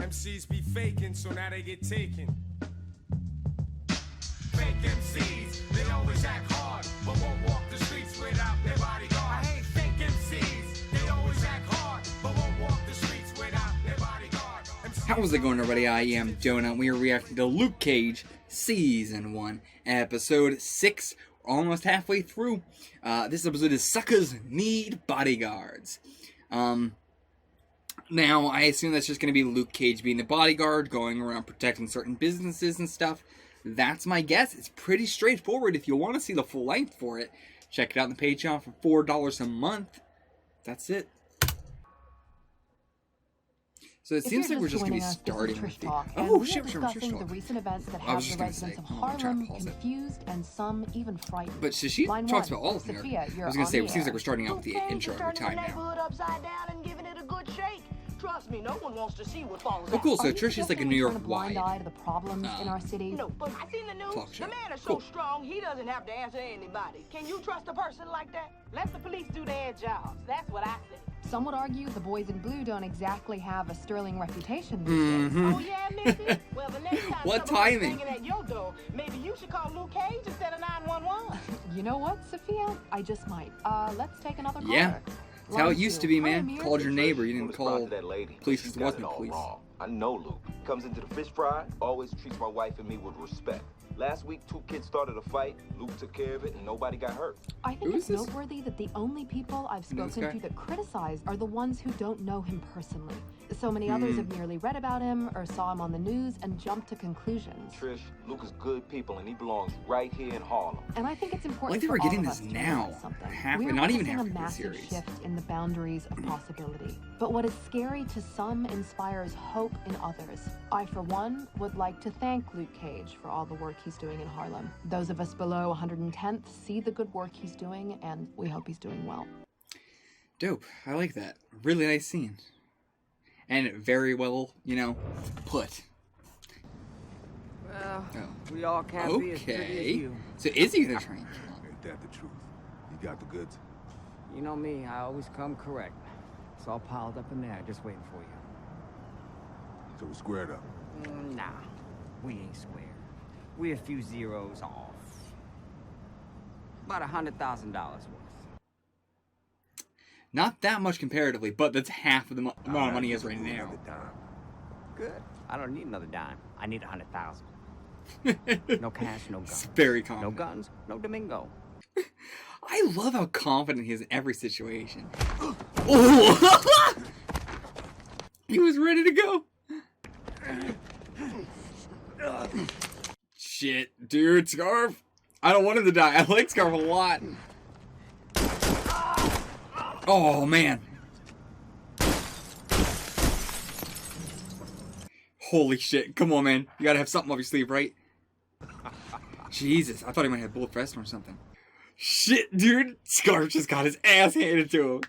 MCs be faking, so now they get taken. Fake MCs, they always act hard, but won't walk the streets without their bodyguard. I hate fake MCs, they always act hard, but won't walk the streets without their bodyguard. How's it going, everybody? I am Donut. We are reacting to Luke Cage Season 1, Episode 6. We're almost halfway through. This episode is Suckas Need Bodyguards. Now, I assume that's just going to be Luke Cage being the bodyguard, going around protecting certain businesses and stuff. That's my guess. It's pretty straightforward. If you want to see the full length for it, check it out on the Patreon for $4 a month. That's it. So it seems like we're just going to be starting with the... Oh, shit, we're discussing the recent events that have the residents of Harlem confused and some even frightened. But so she talks about all of them. I was going to say, it seems like we're starting out with the intro every time now. Upside down and giving it a good shake. Trust me, no one wants to see what falls out. Oh, cool. So Trish is like a New York blind eye to the problems in our city. No, but I seen the news. The man is so strong, he doesn't have to answer anybody. Can you trust a person like that? Let the police do their jobs. That's what I say. Some would argue the boys in blue don't exactly have a sterling reputation these days. Oh yeah, Missy? Well, the next time what timing? At your door, maybe you should call Luke Cage instead of 911. You know what, Sophia? I just might. Let's take another call. Yeah. That's how it used to be, man. Called your neighbor. You didn't call that lady. Police just wasn't police. I know Luke. Comes into the fish fry, always treats my wife and me with respect. Last week, 2 kids started a fight. Luke took care of it, and nobody got hurt. I think it's noteworthy that the only people I've spoken to that criticize are the ones who don't know him personally. So many others have merely read about him or saw him on the news and jumped to conclusions. Trish, Luke is good people, and he belongs right here in Harlem. And I think it's important. I think we're getting this now. Not even half of the massive shift in the boundaries of possibility. But what is scary to some inspires hope in others. I, for one, would like to thank Luke Cage for all the work he's doing in Harlem. Those of us below 110th see the good work he's doing, and we hope he's doing well. Dope. I like that. Really nice scene. And very well, you know, put. Well, we all can't be as pretty as you. So is he gonna try and kill him? Ain't that the truth? You got the goods? You know me, I always come correct. It's all piled up in there, just waiting for you. So we're squared up? Nah, we ain't squared. We're a few zeros off. About $100,000 worth. Not that much comparatively, but that's half of the amount of money he has right now. Good. I don't need another dime. I need 100,000. No cash, no guns. It's very confident. No guns, no Domingo. I love how confident he is in every situation. Oh! He was ready to go. Shit, dude, Scarf. I don't want him to die. I like Scarf a lot. Oh, man. Holy shit. Come on, man. You gotta have something up your sleeve, right? Jesus. I thought he might have bullet vest or something. Shit, dude. Scarf just got his ass handed to him.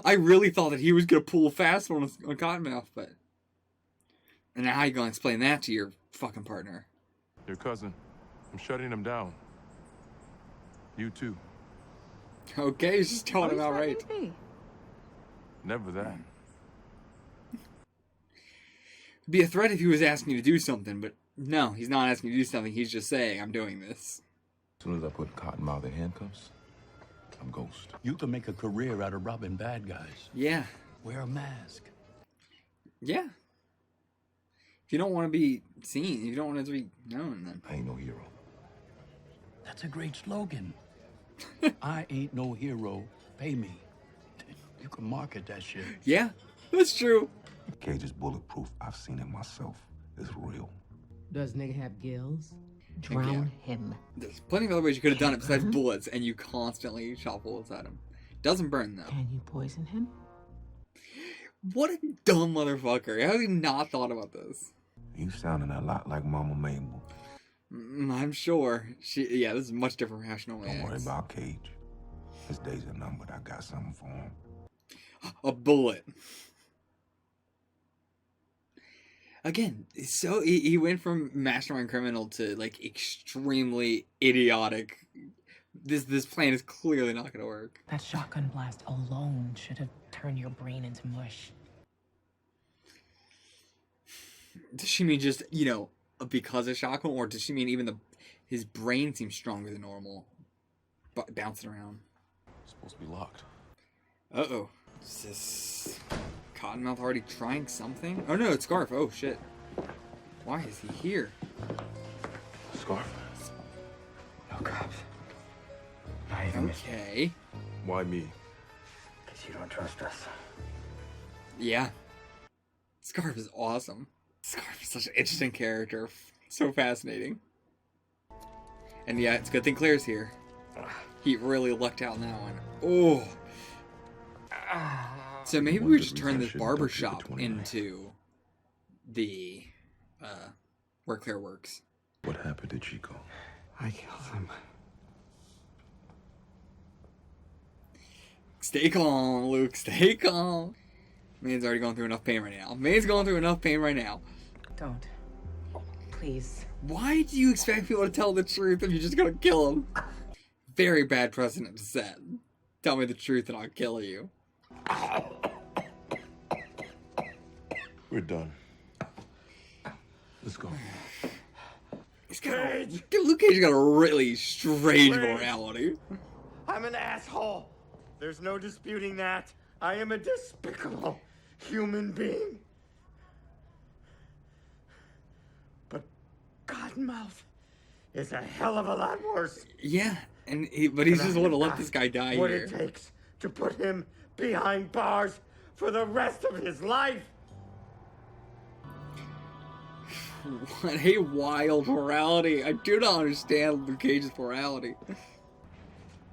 I really thought that he was gonna pull a fast one on Cottonmouth, but... And now how you gonna explain that to your fucking partner? Your cousin. I'm shutting him down. You too. Okay, he's just telling him outright. Never that. It'd be a threat if he was asking you to do something, but no, he's not asking you to do something. He's just saying, I'm doing this. As soon as I put Cottonmouth in handcuffs, I'm ghost. You can make a career out of robbing bad guys. Yeah. Wear a mask. Yeah. If you don't want to be seen, if you don't want it to be known, then... I ain't no hero. That's a great slogan. I ain't no hero. Pay me. You can market that shit. Yeah, that's true. Cage is bulletproof. I've seen it myself. It's real. Does nigga have gills? Drown him. There's plenty of other ways you could have done it besides bullets, and you constantly shot bullets at him. Doesn't burn, though. Can you poison him? What a dumb motherfucker. How have you not thought about this? You sounding a lot like Mama Mabel. I'm sure. Yeah, this is much different from how she normally Don't worry acts. about Cage. His days are numbered. I got something for him. A bullet. Again, so he went from mastermind criminal to like extremely idiotic. This plan is clearly not going to work. That shotgun blast alone should have turned your brain into mush. Does she mean just, you know, because of Shotgun, or does she mean even his brain seems stronger than normal, but bouncing around? It's supposed to be locked. Uh-oh. Is this Cottonmouth already trying something? Oh no, it's Scarf. Oh shit. Why is he here? Scarf? No cops. Not even me. Okay. Why me? Because you don't trust us. Yeah. Scarf is awesome. Scarf is such an interesting character. So fascinating. And yeah, it's a good thing Claire's here. He really lucked out in that one. Oh. So maybe we just turn this barber shop into the where Claire works. What happened to Chico? I killed him. Stay calm, Luke. Stay calm. Man's already going through enough pain right now. Man's going through enough pain right now. Don't. Please. Why do you expect people to tell the truth if you're just gonna kill them? Very bad precedent to set. Tell me the truth and I'll kill you. We're done. Let's go. Luke Cage got a really strange morality. I'm an asshole. There's no disputing that. I am a despicable human being. But Cottonmouth is a hell of a lot worse. Yeah, but he's just want to let this guy die what here. It takes to put him behind bars for the rest of his life. What a wild morality. I do not understand Luke Cage's morality.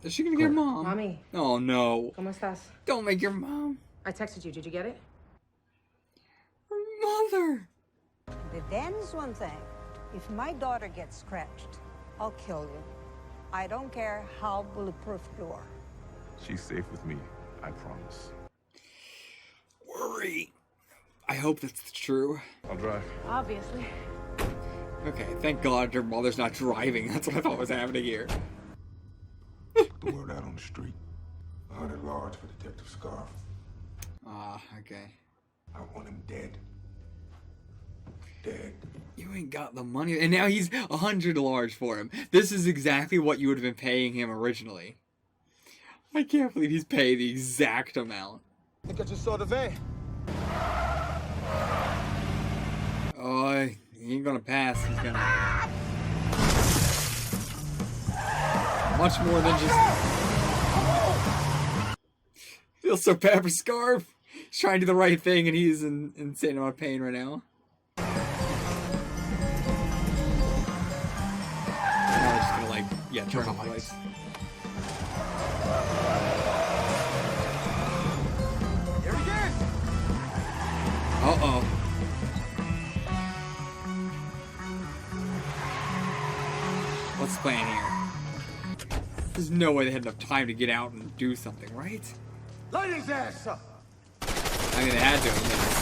Is she gonna get her mom? Mommy. Oh no. ¿Cómo estás? Don't make your mom. I texted you. Did you get it? Her mother. Revenge one thing. If my daughter gets scratched, I'll kill you. I don't care how bulletproof you are. She's safe with me, I promise. Worry. I hope that's true. I'll drive. Obviously. Okay, thank God her mother's not driving. That's what I thought was happening here. The word out on the street. 100 large for Detective Scarf. Ah, okay. I want him dead. Dead. You ain't got the money. And now he's 100 large for him. This is exactly what you would have been paying him originally. I can't believe he's paying the exact amount. I think I just saw the van. Oh, he ain't gonna pass. He's gonna... Much more than just... Feels so bad for Scarf. He's trying to do the right thing and he's in insane amount of pain right now. Now we're just gonna like, yeah, turn off the lights. Here he is. Uh-oh. What's the plan here? There's no way they had enough time to get out and do something, right? Light his ass up. I mean, they had to, I guess.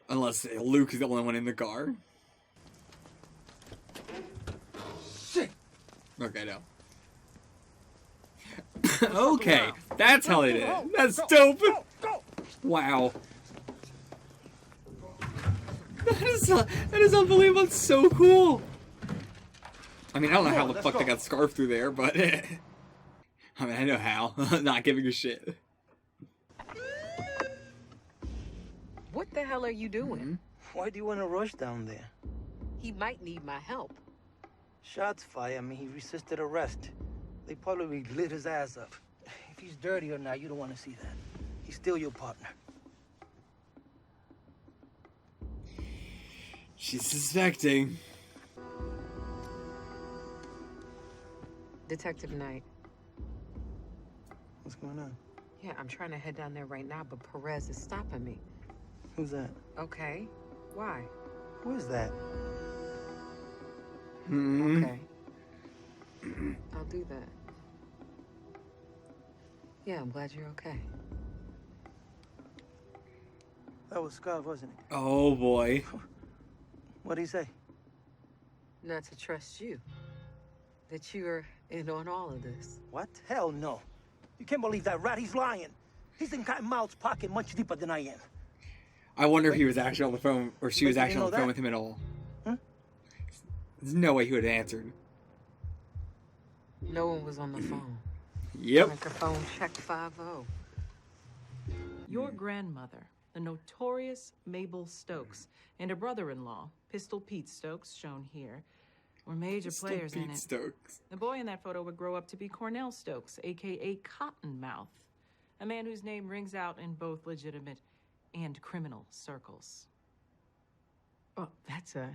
Unless Luke is the only one in the car. Shit. Okay, no. Okay, that's how they did it. That's dope. Wow. That is unbelievable. It's so cool. I mean, I don't know how the fuck they got Scarf through there, but... I mean, I know how. Not giving a shit. What the hell are you doing? Why do you want to rush down there? He might need my help. Shots fired. I mean, he resisted arrest. They probably lit his ass up. If he's dirty or not, you don't want to see that. He's still your partner. She's suspecting. Detective Knight. What's going on? Yeah, I'm trying to head down there right now, but Perez is stopping me. Who's that? Okay. Why? Who is that? Okay. I'll do that. Yeah, I'm glad you're okay. That was Scarf, wasn't it? Oh, boy. What'd he say? Not to trust you. that you're in on all of this. What? Hell no. You can't believe that rat. He's lying. He's in Cottonmouth's pocket much deeper than I am. I wonder if he was actually on the phone, or she was actually on the phone with him at all. Huh? There's no way he would have answered. No one was on the phone. Yep. Microphone check 50. Your grandmother, the notorious Mabel Stokes, and her brother-in-law, Pistol Pete Stokes, shown here, were major players in it. Stokes. The boy in that photo would grow up to be Cornell Stokes, a.k.a. Cottonmouth, a man whose name rings out in both legitimate and criminal circles. Oh, that's a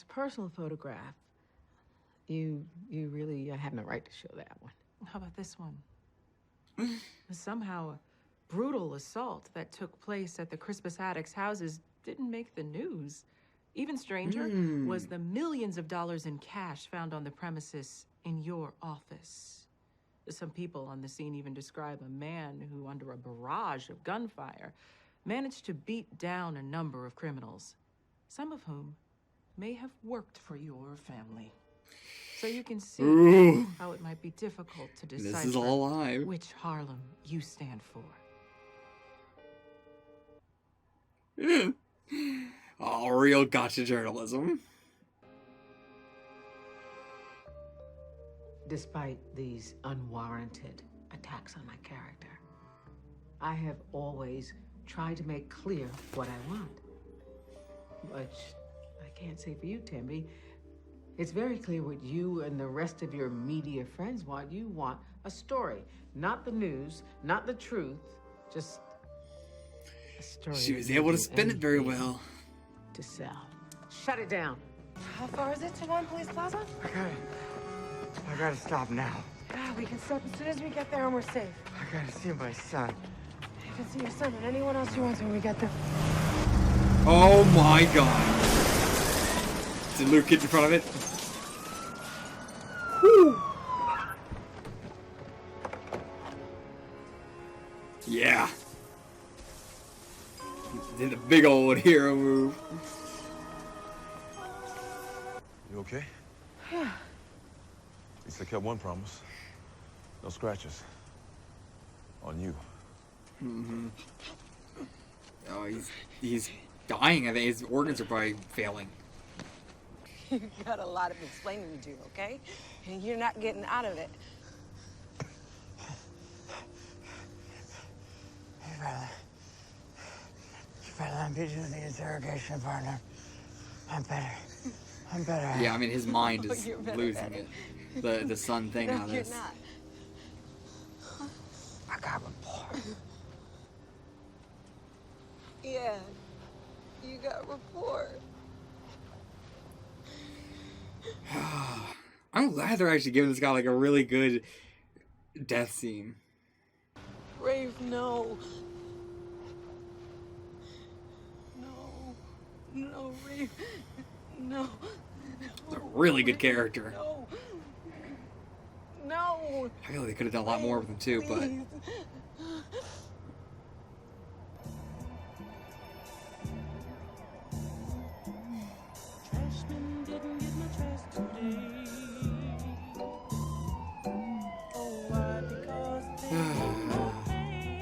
personal photograph. You really have no right to show that one. How about this one? Somehow, a brutal assault that took place at the Crispus Attucks' houses didn't make the news. Even stranger was the millions of dollars in cash found on the premises in your office. Some people on the scene even describe a man who, under a barrage of gunfire, managed to beat down a number of criminals, some of whom may have worked for your family. So you can see how it might be difficult to decipher This is all live. which Harlem you stand for. Oh, real gotcha journalism. Despite these unwarranted attacks on my character, I have always tried to make clear what I want. Which I can't say for you, Timmy. It's very clear what you and the rest of your media friends want. You want a story, not the news, not the truth, just a story. She was able to spin it very well. To sell. Shut it down. How far is it to One Police Plaza? I gotta stop now. Yeah, we can stop as soon as we get there and we're safe. I gotta see my son. You can see your son and anyone else you want when we get there. Oh my god. Did Luke get in front of it? Whew. Yeah. Did a big old hero move. You okay? Yeah. At least I kept one promise. No scratches. On you. Mm-hmm. Oh, he's dying. I think his organs are probably failing. You got a lot of explaining to do, okay? And you're not getting out of it. You better let me do the interrogation, partner. I'm better. Yeah, I mean, his mind Oh, is you're better losing at it. The son thing No, out of you're this. not. I got rapport. Yeah, you got rapport. I'm glad they're actually giving this guy like a really good death scene. Brave, no. No, Rafe. No. It's a really good character. No. I feel like they could have done a lot more with him too, but Please.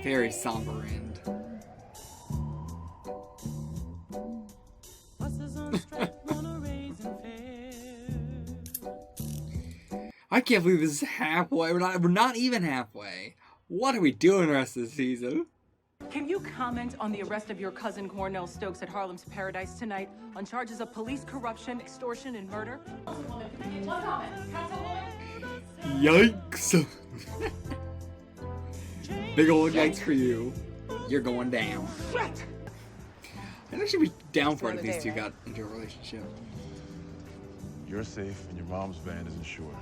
very somber end. I can't believe this is halfway. We're not even halfway. What are we doing the rest of the season? Can you comment on the arrest of your cousin Cornell Stokes at Harlem's Paradise tonight on charges of police corruption, extortion, and murder? One comment. Yikes. Big old yikes for you. You're going down. I'd actually be down for it if these two got into a relationship. You're safe and your mom's van is insured.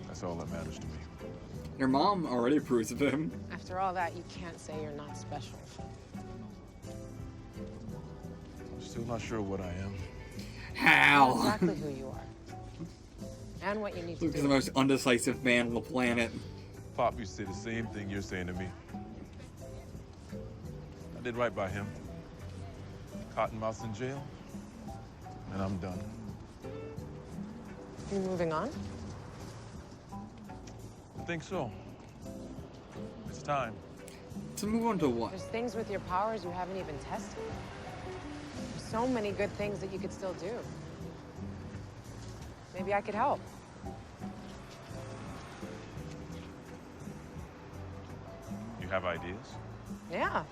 That's all that matters to me. Your mom already approves of him. After all that, you can't say you're not special. I'm still not sure what I am. How? Exactly who you are. And what you need to Luke do. is the most undecisive man on the planet. Pop used to say the same thing you're saying to me. I did right by him. Cottonmouth's in jail, and I'm done. You moving on? I think so. It's time. To move on to what? There's things with your powers you haven't even tested. There's so many good things that you could still do. Maybe I could help. You have ideas? Yeah.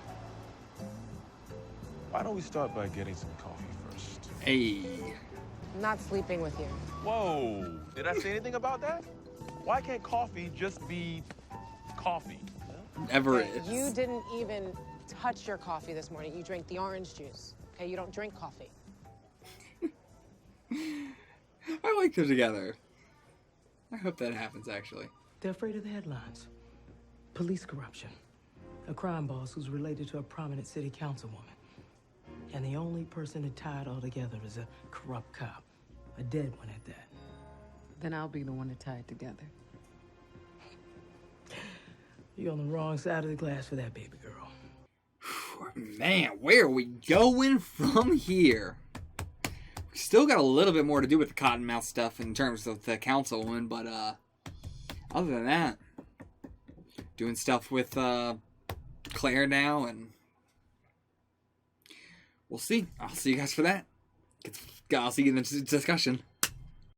Why don't we start by getting some coffee first? Hey. I'm not sleeping with you. Whoa! Did I say anything about that? Why can't coffee just be coffee? Never Okay, is. you didn't even touch your coffee this morning. You drank the orange juice. Okay, you don't drink coffee. I like them together. I hope that happens, actually. They're afraid of the headlines. Police corruption. A crime boss who's related to a prominent city councilwoman. And the only person to tie it all together is a corrupt cop. A dead one at that. Then I'll be the one to tie it together. You're on the wrong side of the glass for that, baby girl. Man, where are we going from here? We still got a little bit more to do with the Cottonmouth stuff in terms of the councilwoman, but other than that, doing stuff with Claire now, and we'll see. I'll see you guys for that. I'll see you in the discussion.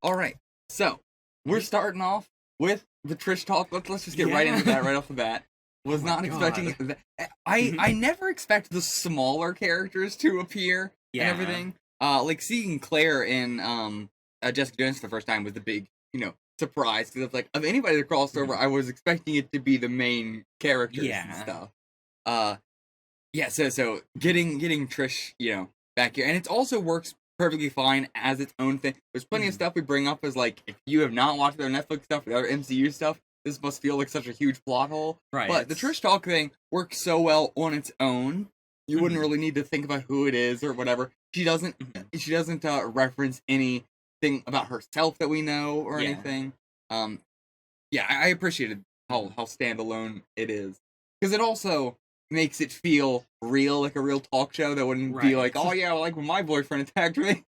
All right, so we're starting off with the Trish talk. Let's just get right into that right off the bat. Was not expecting that. I never expect the smaller characters to appear and everything. Like seeing Claire in Jessica Jones for the first time was the big, surprise, because it's like, of anybody that crossed over, I was expecting it to be the main characters and stuff. So getting Trish, back here, and it also works perfectly fine as its own thing. There's plenty of stuff we bring up as like, if you have not watched their Netflix stuff or their MCU stuff, this must feel like such a huge plot hole. Right. But the Trish talk thing works so well on its own. You wouldn't really need to think about who it is or whatever. She doesn't reference anything about herself that we know or anything. I appreciated how standalone it is, because it also makes it feel real, like a real talk show that wouldn't be like, oh yeah, like when my boyfriend attacked me.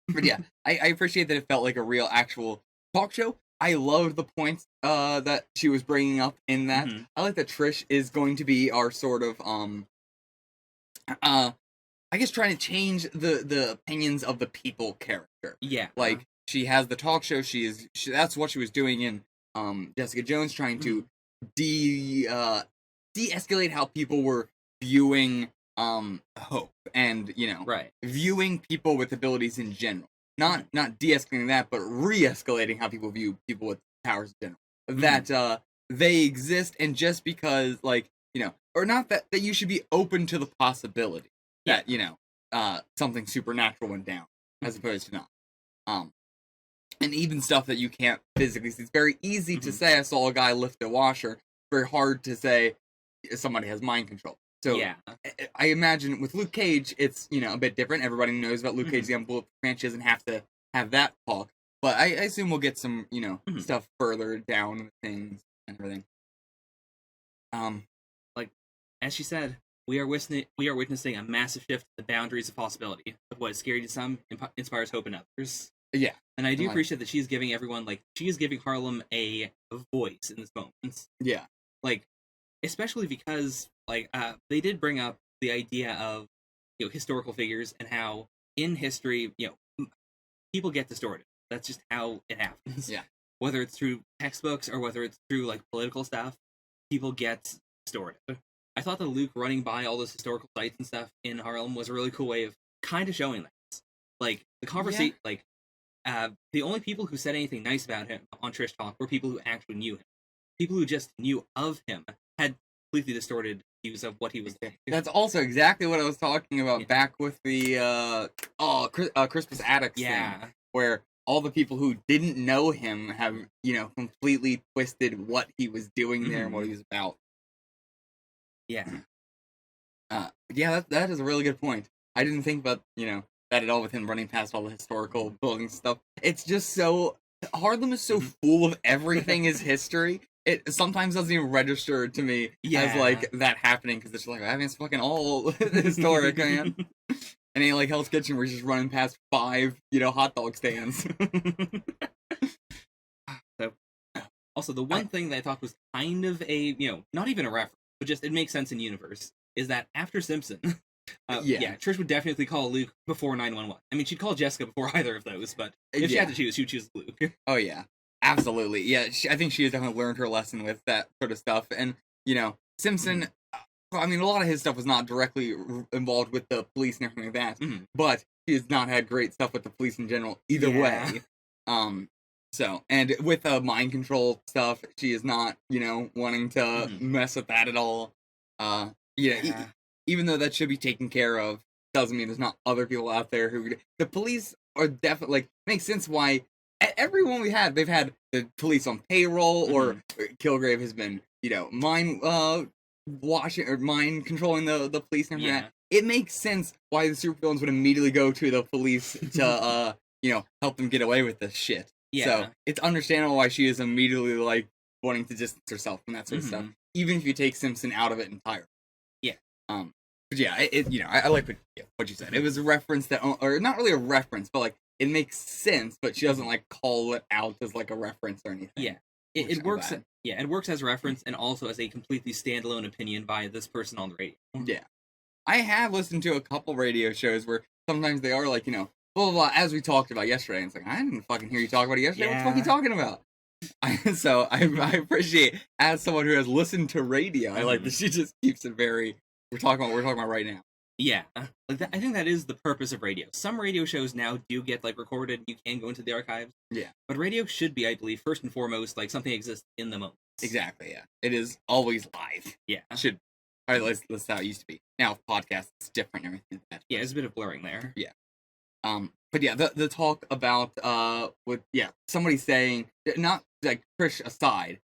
But yeah, I appreciate that it felt like a real actual talk show. I loved the points that she was bringing up in that. I like that Trish is going to be our sort of I guess trying to change the opinions of the people character. Yeah. Like she has the talk show, that's what she was doing in Jessica Jones, trying to de-escalate how people were viewing hope and viewing people with abilities in general. Not de-escalating that, but re-escalating how people view people with powers in general. That they exist, and just because, or not that you should be open to the possibility that, something supernatural went down, as opposed to not. And even stuff that you can't physically see. It's very easy to say, I saw a guy lift a washer. Very hard to say somebody has mind control. So I imagine with Luke Cage, it's, a bit different. Everybody knows about Luke Cage, the Bulletproof Man. She doesn't have to have that talk. But I assume we'll get some, stuff further down in things and everything. Like, as she said, we are witnessing a massive shift in the boundaries of possibility. Of what is scary to some inspires hope in others. Yeah. And I do appreciate that she's giving everyone, she is giving Harlem a voice in this moment. Yeah. Especially because, they did bring up the idea of, historical figures and how in history, people get distorted. That's just how it happens. Yeah. Whether it's through textbooks or whether it's through, political stuff, people get distorted. I thought that Luke running by all those historical sites and stuff in Harlem was a really cool way of kind of showing that. The conversation, the only people who said anything nice about him on Trish Talk were people who actually knew him. People who just knew of him had completely distorted views of what he was doing. That's also exactly what I was talking about back with the Crispus Attucks thing, where all the people who didn't know him have, completely twisted what he was doing there and what he was about. Yeah. That is a really good point. I didn't think about, that at all with him running past all the historical buildings stuff. It's just Harlem is so full of everything is history. It sometimes doesn't even register to me as that happening, because it's I mean, it's fucking all historic, man. And ain't like Hell's Kitchen, we're just running past 5, hot dog stands. So, also, the one thing that I thought was kind of a, not even a reference, but just it makes sense in universe, is that after Simpson, Trish would definitely call Luke before 911. I mean, she'd call Jessica before either of those, but if she had to choose, she would choose Luke. Oh, yeah. Absolutely. Yeah, I think she has definitely learned her lesson with that sort of stuff. And, Simpson, I mean, a lot of his stuff was not directly involved with the police and everything like that, but he has not had great stuff with the police in general either way. So, and with mind control stuff, she is not, wanting to mess with that at all. Even though that should be taken care of, doesn't mean there's not other people out there who... The police are definitely, makes sense why everyone they've had the police on payroll, or Kilgrave has been, mind watching or mind controlling the police and everything like that. It makes sense why the supervillains would immediately go to the police to, help them get away with this shit. Yeah. So it's understandable why she is immediately wanting to distance herself from that sort of stuff, even if you take Simpson out of it entirely. Yeah. But yeah, I like what you said. It was a reference that, or not really a reference, but it makes sense, but she doesn't call it out as a reference or anything. Yeah. It works. It works as a reference and also as a completely standalone opinion by this person on the radio. Yeah. I have listened to a couple radio shows where sometimes they are blah, blah, blah, as we talked about yesterday. And it's I didn't fucking hear you talk about it yesterday. What the fuck are you talking about? So I appreciate, as someone who has listened to radio, I like that she just keeps it very, we're talking about right now. Yeah. I think that is the purpose of radio. Some radio shows now do get recorded. You can go into the archives. Yeah. But radio should be, I believe, first and foremost, something exists in the moment. Exactly, yeah. It is always live. Yeah. Should. Or at least that's how it used to be. Now, podcasts, it's different and everything like that. Yeah, there's a bit of blurring there. Yeah. But yeah, the talk about, somebody saying, not, Trish aside,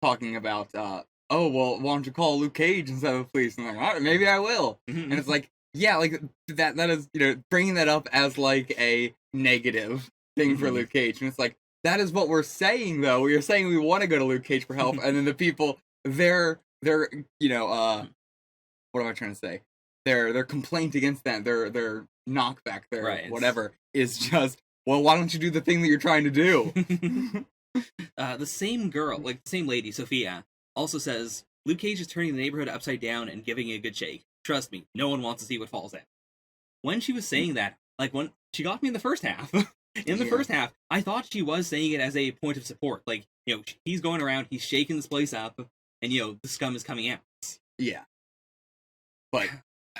talking about, oh, well, why don't you call Luke Cage instead of the police? And I'm all right, maybe I will. And it's that is, bringing that up as, a negative thing for Luke Cage. And it's that is what we're saying, though. We are saying we want to go to Luke Cage for help, and then the people, they're what am I trying to say? Their complaint against that, their knockback, whatever, is just, well, why don't you do the thing that you're trying to do? The same girl, the same lady, Sophia, also says, Luke Cage is turning the neighborhood upside down and giving it a good shake. Trust me, no one wants to see what falls out. When she was saying that, when she got me in the first half, first half, I thought she was saying it as a point of support. He's going around, he's shaking this place up, and, the scum is coming out. Yeah. But,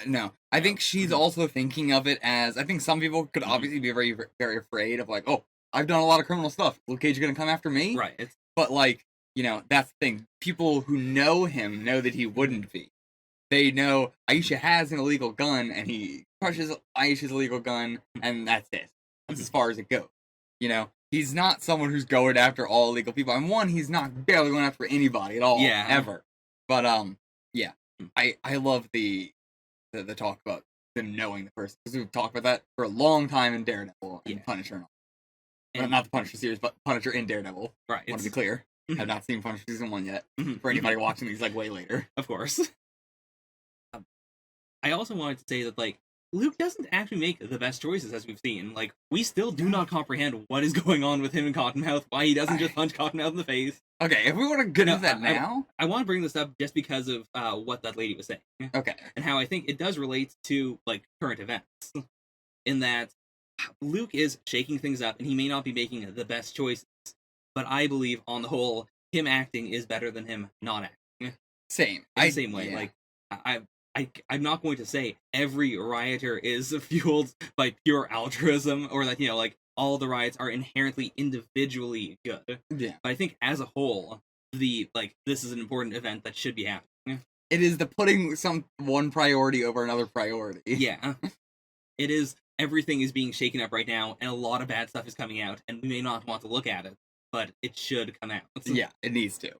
no. I think she's also thinking of it as, I think some people could obviously be very, very afraid of, oh, I've done a lot of criminal stuff. Luke Cage is going to come after me? Right. But, that's the thing. People who know him know that he wouldn't be. They know Aisha has an illegal gun, and he crushes Aisha's illegal gun, and that's it. That's as far as it goes. He's not someone who's going after all illegal people. And one, he's not barely going after anybody at all, ever. But, yeah. I love the talk about them knowing the person, because we've talked about that for a long time in Daredevil and Punisher. And not the Punisher series, but Punisher in Daredevil. Right. I want to be clear. Have not seen Punisher Season 1 yet. For anybody watching these way later. Of course. I also wanted to say that Luke doesn't actually make the best choices, as we've seen. We still do not comprehend what is going on with him and Cottonmouth, why he doesn't just punch Cottonmouth in the face. Okay, if we want to get into that now... I want to bring this up just because of what that lady was saying. Okay. And how I think it does relate to, current events. In that, Luke is shaking things up, and he may not be making the best choices. But I believe, on the whole, him acting is better than him not acting. Same. In the same way. Yeah. I'm not going to say every rioter is fueled by pure altruism, or that, all the riots are inherently individually good. Yeah. But I think as a whole, this is an important event that should be happening. It is the putting one priority over another priority. Yeah. It is, everything is being shaken up right now, and a lot of bad stuff is coming out, and we may not want to look at it, but it should come out. Yeah, it needs to.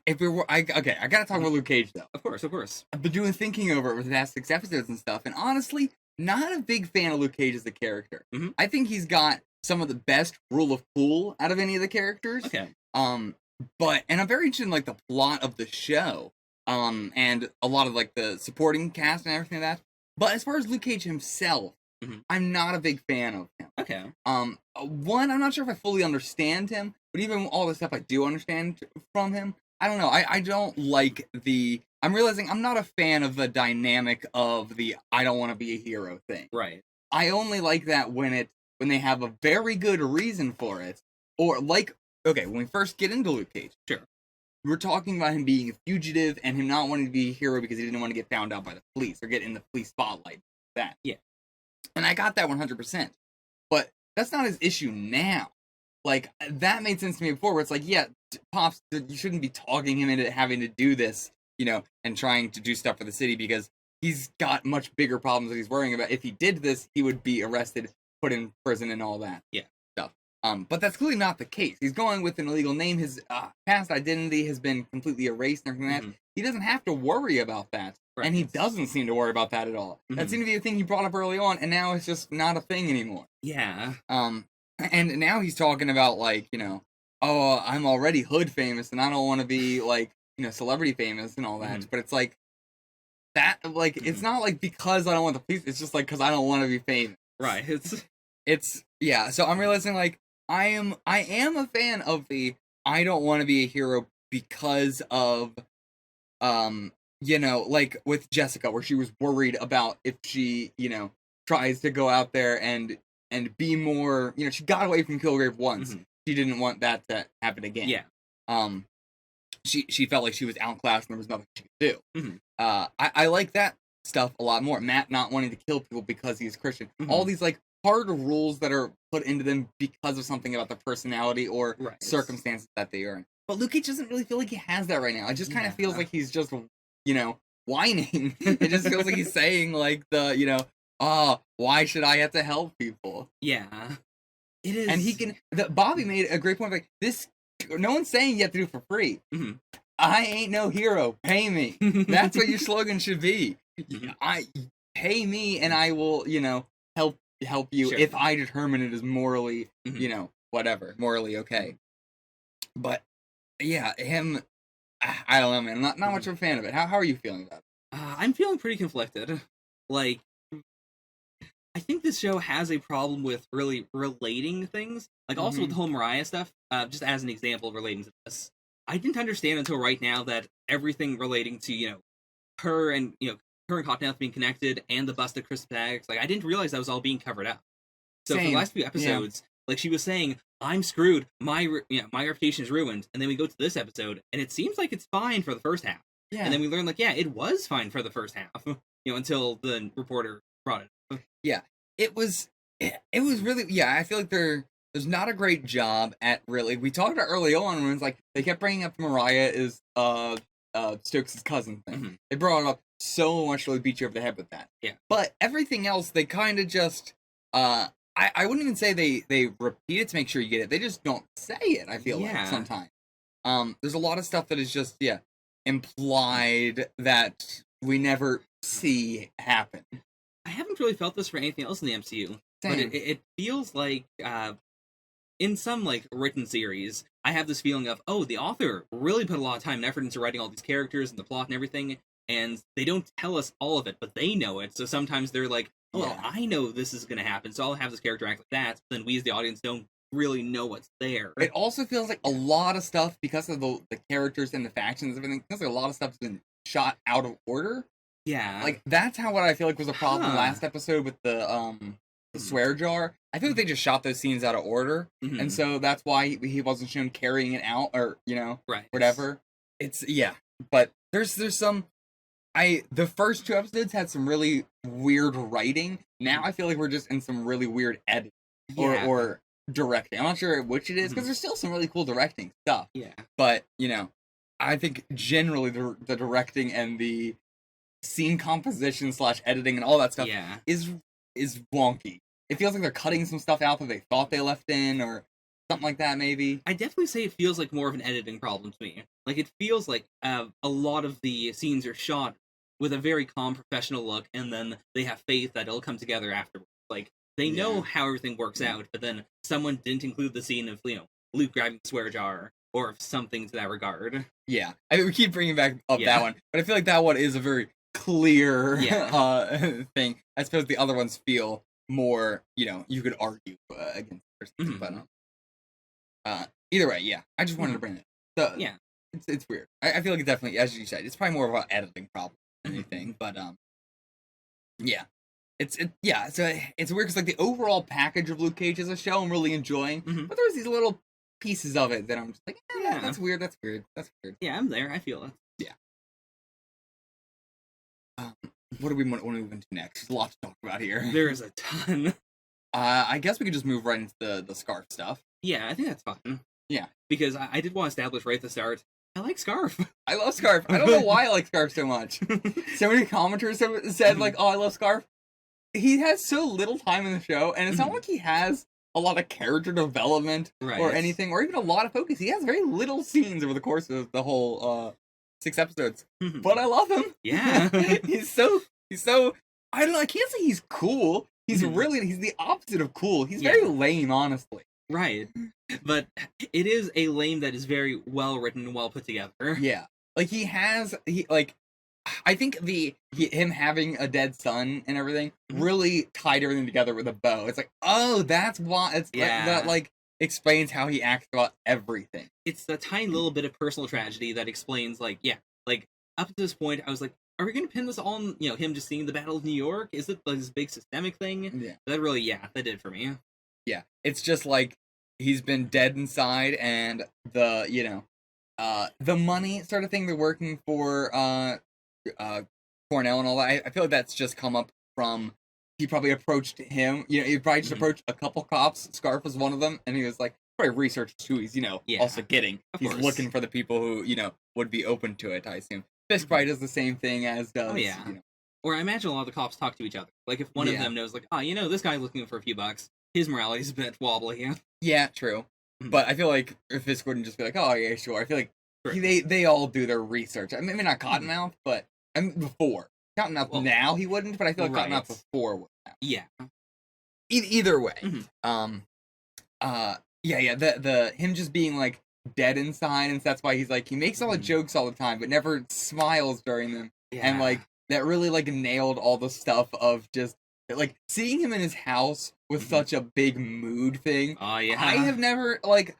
If we were, I gotta talk about Luke Cage, though. Of course. I've been doing thinking over it with the past 6 episodes and stuff, and honestly, not a big fan of Luke Cage as a character. I think he's got some of the best rule of cool out of any of the characters. Okay. But, and I'm very interested in, the plot of the show, and a lot of, the supporting cast and everything like that. But as far as Luke Cage himself, I'm not a big fan of him. Okay. One, I'm not sure if I fully understand him, but even all the stuff I do understand from him, I don't know. I don't like I'm realizing I'm not a fan of the dynamic of the I don't want to be a hero thing. Right. I only like that when they have a very good reason for it. Or when we first get into Luke Cage. Sure. We're talking about him being a fugitive and him not wanting to be a hero because he didn't want to get found out by the police or get in the police spotlight. That. Yeah. And I got that 100%. But that's not his issue now. Like, that made sense to me before, where it's like, yeah, Pops, you shouldn't be talking him into having to do this, and trying to do stuff for the city because he's got much bigger problems that he's worrying about. If he did this, he would be arrested, put in prison, and all that stuff. But that's clearly not the case. He's going with an illegal name. His past identity has been completely erased and everything like that. He doesn't have to worry about that. Right. And he doesn't seem to worry about that at all. That seemed to be the thing he brought up early on, and now it's just not a thing anymore. Yeah. And now he's talking about, oh, I'm already hood famous, and I don't want to be, celebrity famous and all that. But it's that, it's not, because I don't want the police, it's just, because I don't want to be famous. Right. Yeah, so I'm realizing, I am a fan of the I don't want to be a hero because of, with Jessica, where she was worried about if she, tries to go out there and be more, she got away from Kilgrave once. She didn't want that to happen again. Yeah. She felt like she was outclassed and there was nothing she could do. I like that stuff a lot more. Matt not wanting to kill people because he's Christian. All these, hard rules that are put into them because of something about their personality or circumstances that they are in. But Luke Cage doesn't really feel like he has that right now. It just kind of feels like he's just, whining. It just feels like he's saying, why should I have to help people? Yeah. It is. And he can... Bobby made a great point, this... No one's saying you have to do it for free. I ain't no hero. Pay me. That's what your slogan should be. Pay me and I will, help you if I determine it is morally, whatever, morally okay. But yeah, him, I don't know, man. I'm not much of a fan of it. How are you feeling about it? I'm feeling pretty conflicted. I think this show has a problem with really relating things. Also with the whole Mariah stuff, just as an example relating to this. I didn't understand until right now that everything relating to, her and Cottonmouth being connected and the bust of Chris Baggs, I didn't realize that was all being covered up. So for the last few episodes, she was saying, I'm screwed, my reputation is ruined, and then we go to this episode, and it seems like it's fine for the first half. Yeah. And then we learn, it was fine for the first half, until the reporter brought it up. Yeah, it was really, I feel like there's not a great job at really, we talked about early on when it's they kept bringing up Mariah is Stokes' cousin thing. They brought it up so much they beat you over the head with that. Yeah. But everything else, they kind of just, I wouldn't even say they repeat it to make sure you get it. They just don't say it, I feel like, sometimes. There's a lot of stuff that is just, implied that we never see happen. I haven't really felt this for anything else in the MCU. Same. But it feels like, in some, written series, I have this feeling of, the author really put a lot of time and effort into writing all these characters and the plot and everything, and they don't tell us all of it, but they know it, so sometimes they're like, I know this is going to happen, so I'll have this character act like that, but then we as the audience don't really know what's there. It also feels like a lot of stuff, because of the characters and the factions and everything, feels like a lot of stuff's been shot out of order. Yeah. That's what I feel like was a problem last episode with the swear jar. I feel like they just shot those scenes out of order, and so that's why he wasn't shown carrying it out, or, whatever. It's, but there's some... the first 2 episodes had some really weird writing. Now I feel like we're just in some really weird editing or directing. I'm not sure which it is, because there's still some really cool directing stuff. Yeah. But, I think generally the directing and the scene composition / editing and all that stuff is wonky. It feels like they're cutting some stuff out that they thought they left in, or something like that, maybe. I definitely say it feels like more of an editing problem to me. It feels like a lot of the scenes are shot with a very calm, professional look, and then they have faith that it'll come together afterwards. They know how everything works out, but then someone didn't include the scene of, Luke grabbing the swear jar, or something to that regard. Yeah. I mean, we keep bringing back up that one, but I feel like that one is a very clear Yeah. thing. I suppose the other ones feel more, you could argue against or something, but either way, yeah. I just wanted to bring it up. Yeah. It's weird. I feel like it definitely, as you said, it's probably more of an editing problem than anything, but yeah. So it's weird because like the overall package of Luke Cage as a show I'm really enjoying, but there's these little pieces of it that I'm just like, that's weird. Yeah, I'm there. I feel it. Yeah. What do we want to move into next? There's a lot to talk about here. There's a ton. I guess we could just move right into the Scarf stuff. Yeah, I think that's fine. Yeah. Because I did want to establish right at the start, I like Scarf. I love Scarf. I don't know why I like Scarf so much. So many commenters have said, like, oh, I love Scarf. He has so little time in the show, and it's not like he has a lot of character development or anything, or even a lot of focus. He has very little scenes over the course of the whole 6 episodes. But I love him. Yeah. he's so I don't know, I can't say he's cool. He's he's the opposite of cool. He's very lame, honestly. Right. But it is a lame that is very well written and well put together. Yeah. Like I think him having a dead son and everything really tied everything together with a bow. It's like, oh, that's why. It's that explains how he acts about everything. It's a tiny little bit of personal tragedy that explains, up to this point, I was like, are we going to pin this on, him just seeing the Battle of New York? Is it this big systemic thing? Yeah. That did it for me. Yeah. It's just like he's been dead inside, and the money sort of thing they're working for Cornell and all that. I feel like that's just come up from, he probably approached him, he probably just approached a couple cops. Scarf was one of them, and he was like, probably researched who he's, also getting. He's looking for the people who, would be open to it, I assume. Fisk probably does the same thing as does, Oh, yeah. Or I imagine a lot of the cops talk to each other. Like, if one of them knows, this guy's looking for a few bucks, his morality's a bit wobbly. Yeah, true. But I feel like Fisk wouldn't just be like, oh, yeah, sure. I feel like they all do their research. I mean, maybe not Cottonmouth, but before. Cottonmouth now he wouldn't, but I feel like Cottonmouth before would have. Yeah. Either way. The him just being, like, dead inside, and that's why he's like, he makes all the jokes all the time, but never smiles during them. Yeah. And, like, that really, like, nailed all the stuff of just, like, seeing him in his house with such a big mood thing. Oh, yeah. I have never, like,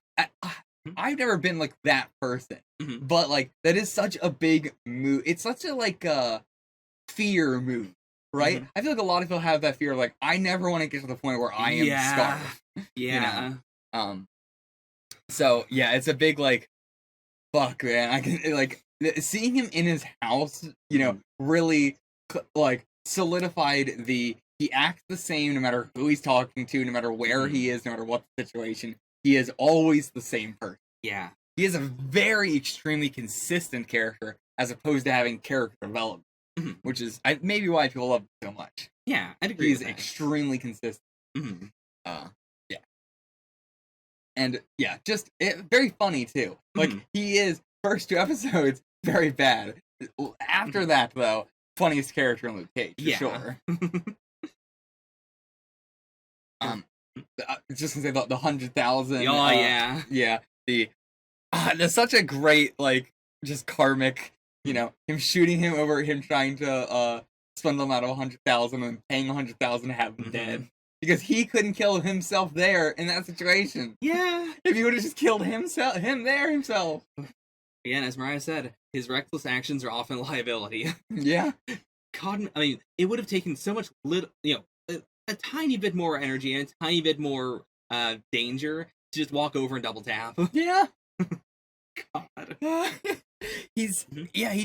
I've never been, like, that person. But, like, that is such a big mood. It's such a, like, fear mood, right? I feel like a lot of people have that fear of, like, I never want to get to the point where I am Scarf. Yeah. So, yeah, it's a big, like, fuck, man. I can, like, seeing him in his house, really, like, solidified he acts the same no matter who he's talking to, no matter where he is, no matter what the situation. He is always the same person. Yeah. He is a very extremely consistent character as opposed to having character development, which is maybe why people love him so much. Yeah, I'd agree with that. He's extremely consistent. Yeah. And, yeah, just very funny, too. Like, he is, first 2 episodes, very bad. After that, though, funniest character in Luke Cage, for sure. Just gonna say the 100,000. Oh, yeah. Yeah. There's such a great, like, just karmic, him shooting him over him trying to spend them out of 100,000 and paying 100,000 to have him dead. Because he couldn't kill himself there in that situation. Yeah. If he would have just killed him there himself. Again, as Mariah said, his reckless actions are often liability. Yeah. It would have taken so much a tiny bit more energy and a tiny bit more danger to just walk over and double tap. Yeah. God. He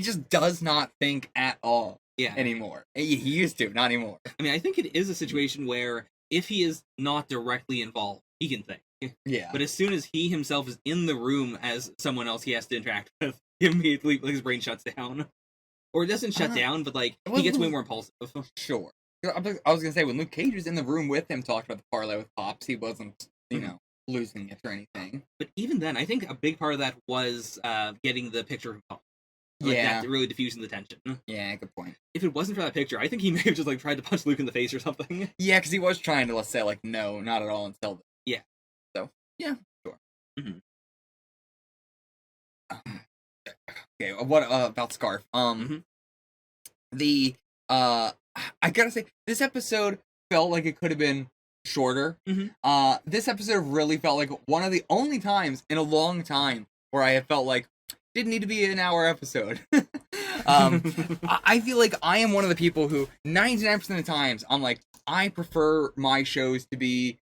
just does not think at all anymore. He used to, not anymore. I mean, I think it is a situation where if he is not directly involved, he can think. Yeah. But as soon as he himself is in the room as someone else he has to interact with, immediately his brain shuts down. Or it doesn't shut down, but he gets way more impulsive. Sure. I was gonna say, when Luke Cage was in the room with him talking about the parlay with Pops, he wasn't, losing it or anything. But even then, I think a big part of that was getting the picture of Pops. Yeah. That really diffusing the tension. Yeah, good point. If it wasn't for that picture, I think he may have just tried to punch Luke in the face or something. Yeah, because he was trying to, let's say, no, not at all, and sell it. Yeah. So, yeah, sure. Okay, what about Scarf? I gotta say, this episode felt like it could have been shorter. This episode really felt like one of the only times in a long time where I have felt like didn't need to be an hour episode. I feel like I am one of the people who 99% of the times I'm like, I prefer my shows to be,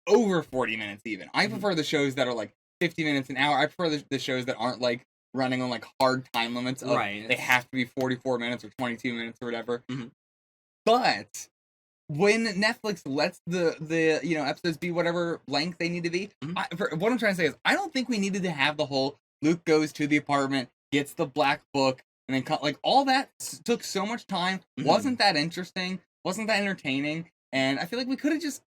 over 40 minutes even. I prefer the shows that are like 50 minutes an hour. I prefer the shows that aren't like running on like hard time limits of they have to be 44 minutes or 22 minutes or whatever. But when Netflix lets the episodes be whatever length they need to be, what I'm trying to say is I don't think we needed to have the whole Luke goes to the apartment, gets the black book, and then like all that took so much time. Wasn't that interesting? Wasn't that entertaining? And I feel like we could have just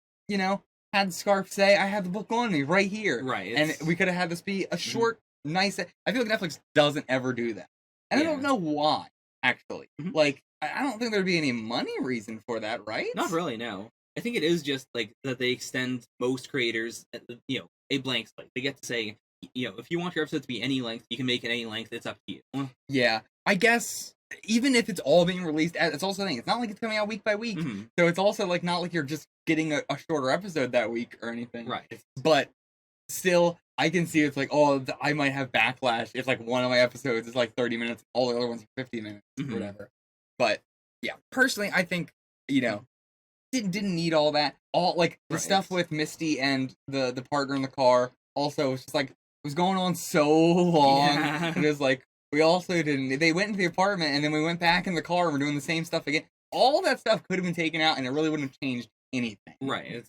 had Scarf say, "I have the book on me right here," and we could have had this be a short, nice. I feel like Netflix doesn't ever do that, and I don't know why. Actually, like I don't think there'd be any money reason for that, right? Not really, no. I think it is just like that they extend most creators, a blank slate. They get to say, if you want your episode to be any length, you can make it any length. It's up to you. Yeah, I guess even if it's all being released, it's also the thing. It's not like it's coming out week by week, so it's also like not like you're just getting a shorter episode that week or anything. Right. But still, I can see it's like, I might have backlash if like one of my episodes is like 30 minutes, all the other ones are 50 minutes, or whatever. But yeah, personally, I think didn't need all that. All like the stuff with Misty and the partner in the car. Also, it's just like it was going on so long. Yeah. It was like we also didn't. They went into the apartment and then we went back in the car and we're doing the same stuff again. All that stuff could have been taken out and it really wouldn't have changed anything. Right.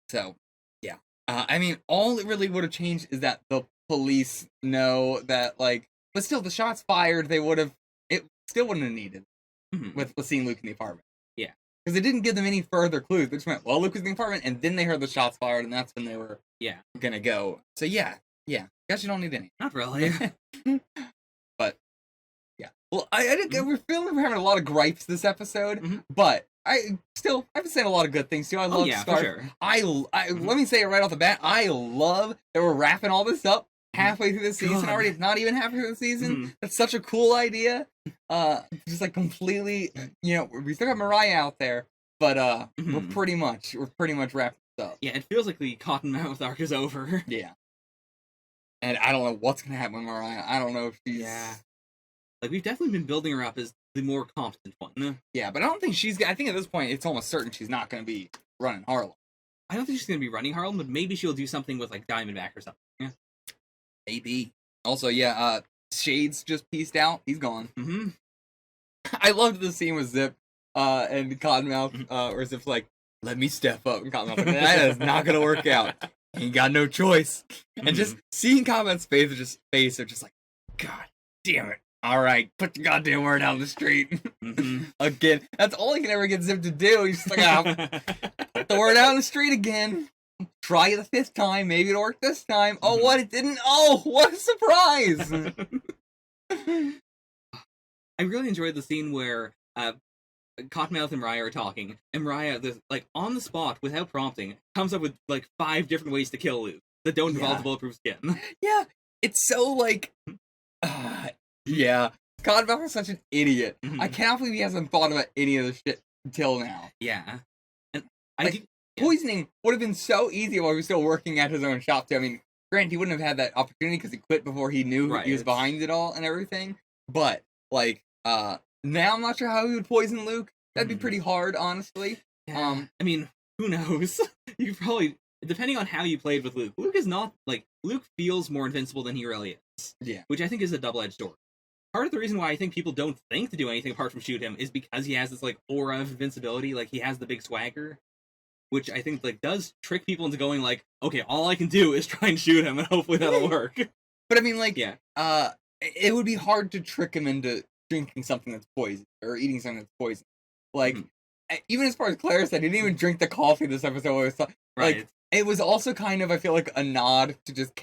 So yeah. I mean, all it really would have changed is that the police know that like, but still, the shots fired. They would have. It still wouldn't have needed with seeing Luke in the apartment. Yeah. Because it didn't give them any further clues. They just went, well, Luke was in the apartment, and then they heard the shots fired, and that's when they were gonna go. So yeah. Guess you don't need any. Not really. But yeah. Well, we're feeling like we're having a lot of gripes this episode, but I've been saying a lot of good things too. I love Scarf. For sure. Let me say it right off the bat. I love that we're wrapping all this up halfway through the season already. It's not even halfway through the season. That's such a cool idea. Just like completely, we still got Mariah out there, but we're pretty much wrapped up. Yeah, it feels like the Cottonmouth arc is over. Yeah. And I don't know what's gonna happen with Mariah. I don't know if she's like we've definitely been building her up as the more competent one. Yeah, but I don't think I think at this point it's almost certain she's not gonna be running Harlem. I don't think she's gonna be running Harlem, but maybe she'll do something with like Diamondback or something. Yeah. Maybe. Also, Shades just pieced out. He's gone. I loved the scene with Zip and Cottonmouth, where Zip's like, let me step up. And Cottonmouth's like, that is not going to work out. Ain't got no choice. And just seeing Cottonmouth's face, they're just like, God damn it. All right, put the goddamn word out on the street. Again. That's all he can ever get Zip to do. He's just like, put the word out on the street again. Try it the 5th time. Maybe it'll work this time. Oh, what? It didn't? Oh, what a surprise! I really enjoyed the scene where Cottonmouth and Mariah are talking, and Mariah, like on the spot, without prompting, comes up with like 5 different ways to kill Luke that don't involve the bulletproof skin. Yeah, it's so like, Cottonmouth is such an idiot. I can't believe he hasn't thought about any of this shit until now. Yeah, and poisoning would have been so easy while he was still working at his own shop too. I mean, granted, he wouldn't have had that opportunity because he quit before he knew he was behind it all and everything. But like, now I'm not sure how he would poison Luke. That'd be pretty hard, honestly. Yeah. I mean, who knows? You could probably, depending on how you played with Luke. Luke is not like Luke feels more invincible than he really is. Yeah, which I think is a double-edged sword. Part of the reason why I think people don't think to do anything apart from shoot him is because he has this like aura of invincibility. Like he has the big swagger, which I think like does trick people into going like, okay, all I can do is try and shoot him, and hopefully that'll work. But I mean, like, it would be hard to trick him into drinking something that's poison or eating something that's poison. Like, even as far as Claire said, he didn't even drink the coffee this episode. Like, it was also kind of, I feel like, a nod to just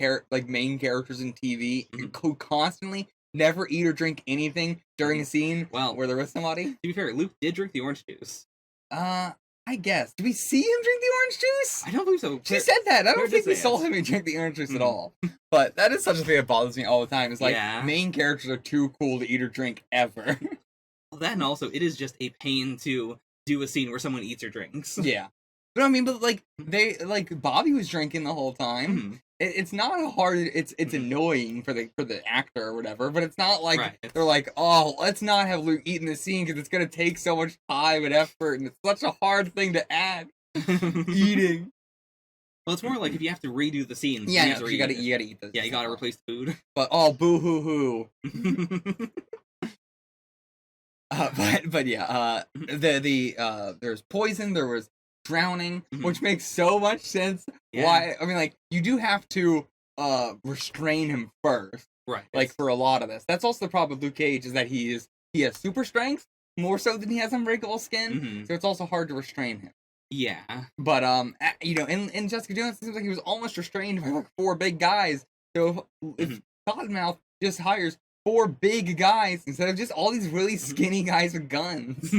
main characters in TV who constantly never eat or drink anything during a scene where they're with somebody. To be fair, Luke did drink the orange juice. I guess. Did we see him drink the orange juice? I don't believe so. She said that. I don't think we saw him drink the orange juice at all. But that is such a thing that bothers me all the time. It's like, main characters are too cool to eat or drink ever. Well, that and also, it is just a pain to do a scene where someone eats or drinks. Yeah. But I mean, but like, Bobby was drinking the whole time. Mm-hmm. It's not a hard, it's annoying for the actor or whatever, but it's not like, Right. they're like, oh, let's not have Luke eat in the scene because it's going to take so much time and effort, and it's such a hard thing to add. Eating. Well, it's more like if you have to redo the scene. Yeah, you gotta eat this. Yeah, you gotta replace the food. But, oh, boo-hoo-hoo. But yeah, there's poison, there was drowning, which makes so much sense. Yeah. Why? I mean, like, you do have to restrain him first, right? Like, for a lot of this. That's also the problem with Luke Cage, is that he has super strength more so than he has unbreakable skin, so it's also hard to restrain him. Yeah. But in Jessica Jones, it seems like he was almost restrained by like 4 big guys. So if Cottonmouth just hires 4 big guys instead of just all these really skinny guys with guns,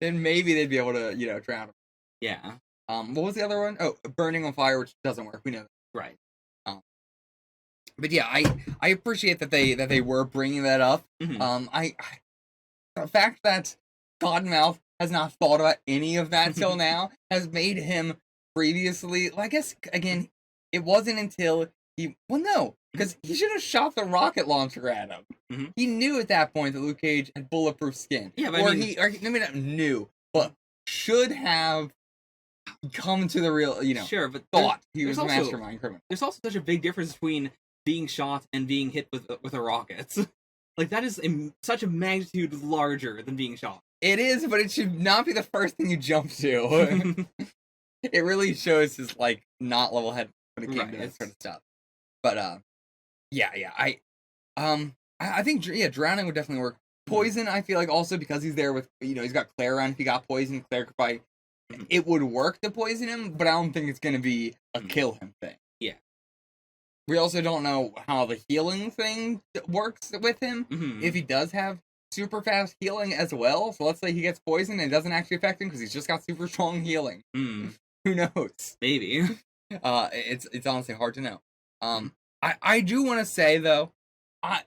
then maybe they'd be able to, drown him. Yeah. What was the other one? Oh, burning on fire, which doesn't work. We know that. Right. But yeah, I appreciate that they were bringing that up. The fact that Cottonmouth has not thought about any of that till now has made him previously. Well, I guess again, it wasn't until because he should have shot the rocket launcher at him. He knew at that point that Luke Cage had bulletproof skin. Yeah, but maybe not knew, but should have come to the real, sure, but thought he was a mastermind criminal. There's also such a big difference between being shot and being hit with a rocket. Like, that is such a magnitude larger than being shot. It is, but it should not be the first thing you jump to. It really shows his, like, not level-headed when it came to this sort of stuff. But, I think, drowning would definitely work. Poison, I feel like also because he's there with, he's got Claire around. If he got poisoned, Claire could probably, it would work to poison him, but I don't think it's going to be a kill him thing. Yeah. We also don't know how the healing thing works with him. If he does have super fast healing as well, so let's say he gets poisoned and it doesn't actually affect him because he's just got super strong healing. Who knows? Maybe. It's honestly hard to know. I do want to say though, I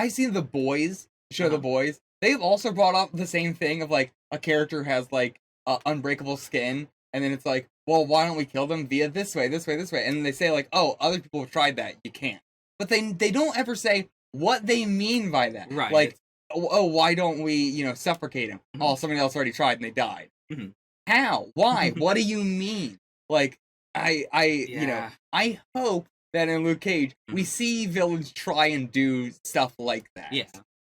see The Boys, The Boys. They've also brought up the same thing of like a character has like unbreakable skin, and then it's like, well, why don't we kill them via this way, and they say like, oh, other people have tried that, you can't. But they don't ever say what they mean by that. Right. Like, oh, why don't we, suffocate him? Oh, somebody else already tried and they died. How? Why? What do you mean? Like, I hope that in Luke Cage we see villains try and do stuff like that. Yeah.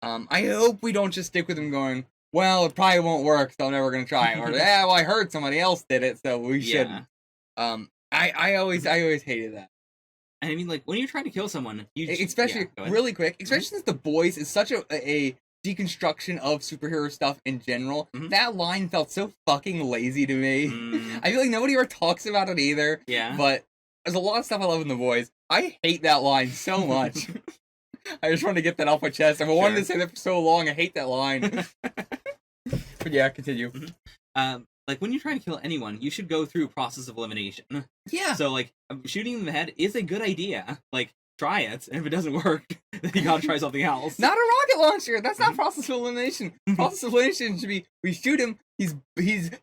I hope we don't just stick with them going, well, it probably won't work, so I'm never gonna try it. Or, well, I heard somebody else did it, so we shouldn't. I always hated that. I mean, like, when you're trying to kill someone, especially really quick, especially since The Boys is such a deconstruction of superhero stuff in general. That line felt so fucking lazy to me. I feel like nobody ever talks about it either. Yeah. But there's a lot of stuff I love in The Boys. I hate that line so much. I just wanted to get that off my chest. I've wanted to say that for so long. I hate that line. But yeah, continue. Like, when you're trying to kill anyone, you should go through process of elimination. Yeah. So, like, shooting them in the head is a good idea. Like, try it, and if it doesn't work, then you gotta try something else. Not a rocket launcher! That's not process of elimination. Process of elimination should be, we shoot him, he's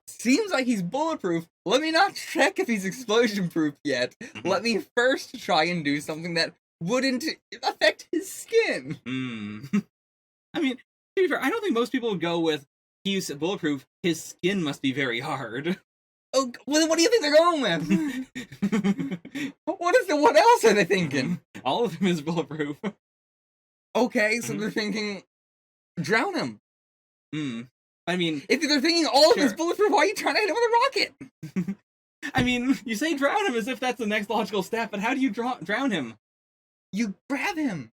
seems like he's bulletproof. Let me not check if he's explosion-proof yet. Let me first try and do something that wouldn't affect his skin. I mean, to be fair, I don't think most people would go with, he's bulletproof, his skin must be very hard. Oh, well, what do you think they're going with? What else are they thinking? All of them is bulletproof. Okay, so they're thinking, drown him. I mean, if they're thinking all of him is bulletproof, why are you trying to hit him with a rocket? I mean, you say drown him as if that's the next logical step, but how do you drown him? You grab him.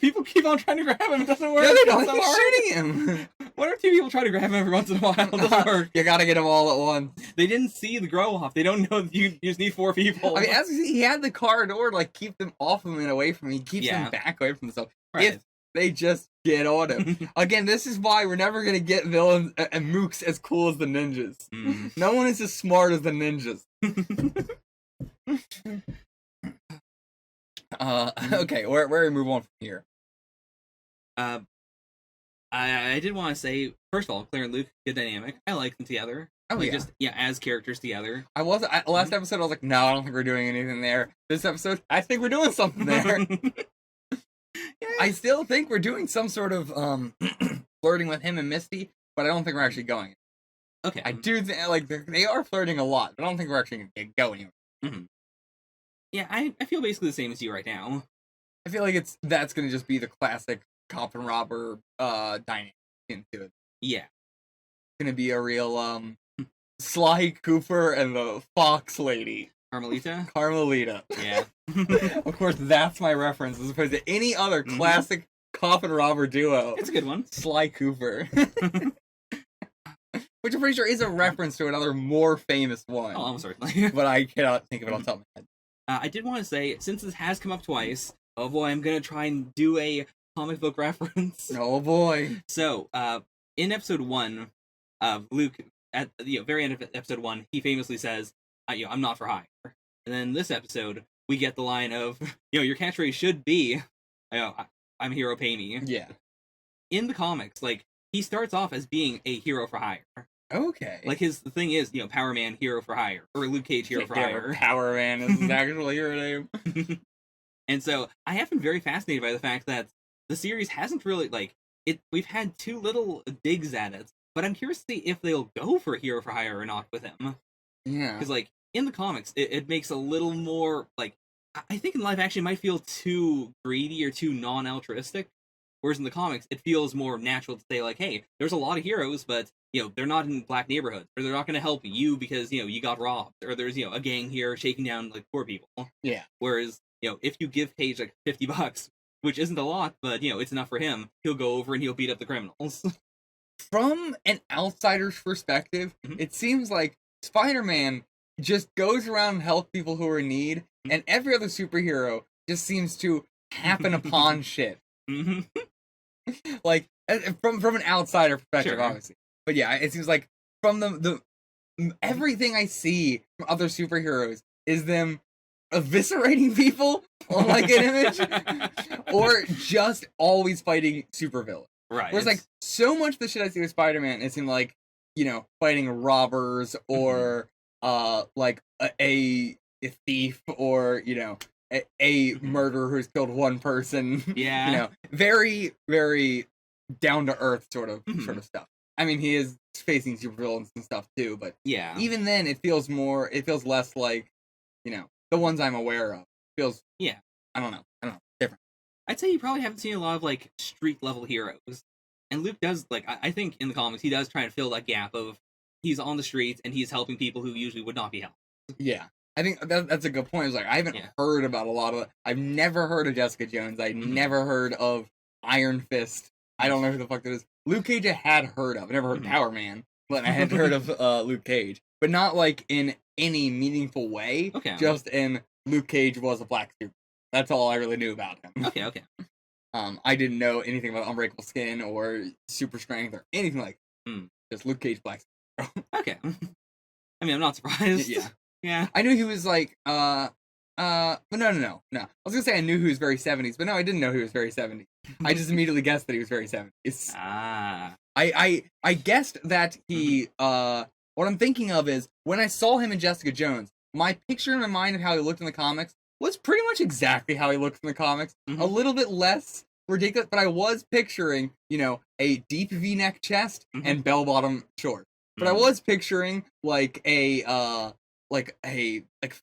People keep on trying to grab him. It doesn't work. No, they don't. So They're shooting him. One or two people try to grab him every once in a while. It doesn't work. You gotta get them all at once. They didn't see the grow off. They don't know you just need 4 people. I mean, as he had the car door to like keep them off him and away from him. He keeps them back away from himself. Right. If they just get on him. Again, this is why we're never gonna get villains and mooks as cool as the ninjas. No one is as smart as the ninjas. Okay, where do we move on from here? I did want to say, first of all, Claire and Luke, good dynamic. I like them together. Oh, like, yeah. Just, as characters together. Last episode, I was like, no, I don't think we're doing anything there. This episode, I think we're doing something there. I still think we're doing some sort of flirting with him and Misty, but I don't think we're actually going. Okay. I do think, like, they are flirting a lot, but I don't think we're actually going to go anywhere. Mm-hmm. Yeah, I feel basically the same as you right now. I feel like that's going to just be the classic cop and robber dynamic into it. Yeah. It's going to be a real Sly Cooper and the Fox lady. Carmelita? Yeah. Of course, that's my reference as opposed to any other classic cop and robber duo. It's a good one. Sly Cooper. Which I'm pretty sure is a reference to another more famous one. Oh, I'm sorry. But I cannot think of it off the top of my head. I did want to say, since this has come up twice, oh boy, I'm going to try and do a comic book reference. Oh boy. So, in episode 1, Luke, at the very end of episode 1, he famously says, I'm not for hire. And then this episode, we get the line of, your catchphrase should be, I'm a hero, pay me. Yeah. In the comics, like, he starts off as being a hero for hire. Okay. Like, the thing is, Power Man, hero for hire. Or Luke Cage, hero for hire. Power Man is his actual hero name. And so, I have been very fascinated by the fact that the series hasn't really, we've had too little digs at it. But I'm curious to see if they'll go for hero for hire or not with him. Yeah. Because, in the comics, it makes a little more, I think in live action it might feel too greedy or too non-altruistic. Whereas in the comics, it feels more natural to say, hey, there's a lot of heroes, but, they're not in black neighborhoods. Or they're not going to help you because, you got robbed. Or there's, a gang here shaking down, poor people. Yeah. Whereas, if you give Cage, $50, which isn't a lot, but, it's enough for him, he'll go over and he'll beat up the criminals. From an outsider's perspective, it seems like Spider-Man just goes around and helps people who are in need, and every other superhero just seems to happen upon shit. From an outsider perspective, obviously. But yeah, it seems like from the everything I see from other superheroes is them eviscerating people on an image, or just always fighting supervillains. Right. Whereas so much of the shit I see with Spider-Man, it seemed like, fighting robbers or a thief or, a murderer who's killed one person. Yeah. Very, very down to earth sort of stuff. I mean, he is facing supervillains and stuff too, but yeah. Even then it feels less like, the ones I'm aware of. It feels I don't know, different. I'd say you probably haven't seen a lot of street level heroes. And Luke does I think in the comics he does try to fill that gap of he's on the streets and he's helping people who usually would not be helped. Yeah. I think that's a good point. It's I haven't heard about a lot of I've never heard of Jessica Jones. I never heard of Iron Fist. I don't know who the fuck that is. Luke Cage I had heard of. I never heard of Power Man, but I had heard of Luke Cage. But not in any meaningful way. Okay. Just in Luke Cage was a black super. That's all I really knew about him. Okay. I didn't know anything about Unbreakable Skin or Super Strength or anything like that. Just Luke Cage black super. Okay. I mean, I'm not surprised. Yeah. Yeah. I knew he was but no. I was gonna say I knew he was very 70s, but no, I didn't know he was very 70s. I just immediately guessed that he was very 70s. I guessed that he, what I'm thinking of is, when I saw him in Jessica Jones, my picture in my mind of how he looked in the comics was pretty much exactly how he looked in the comics. A little bit less ridiculous, but I was picturing, a deep V-neck chest and bell-bottom shorts. But I was picturing, a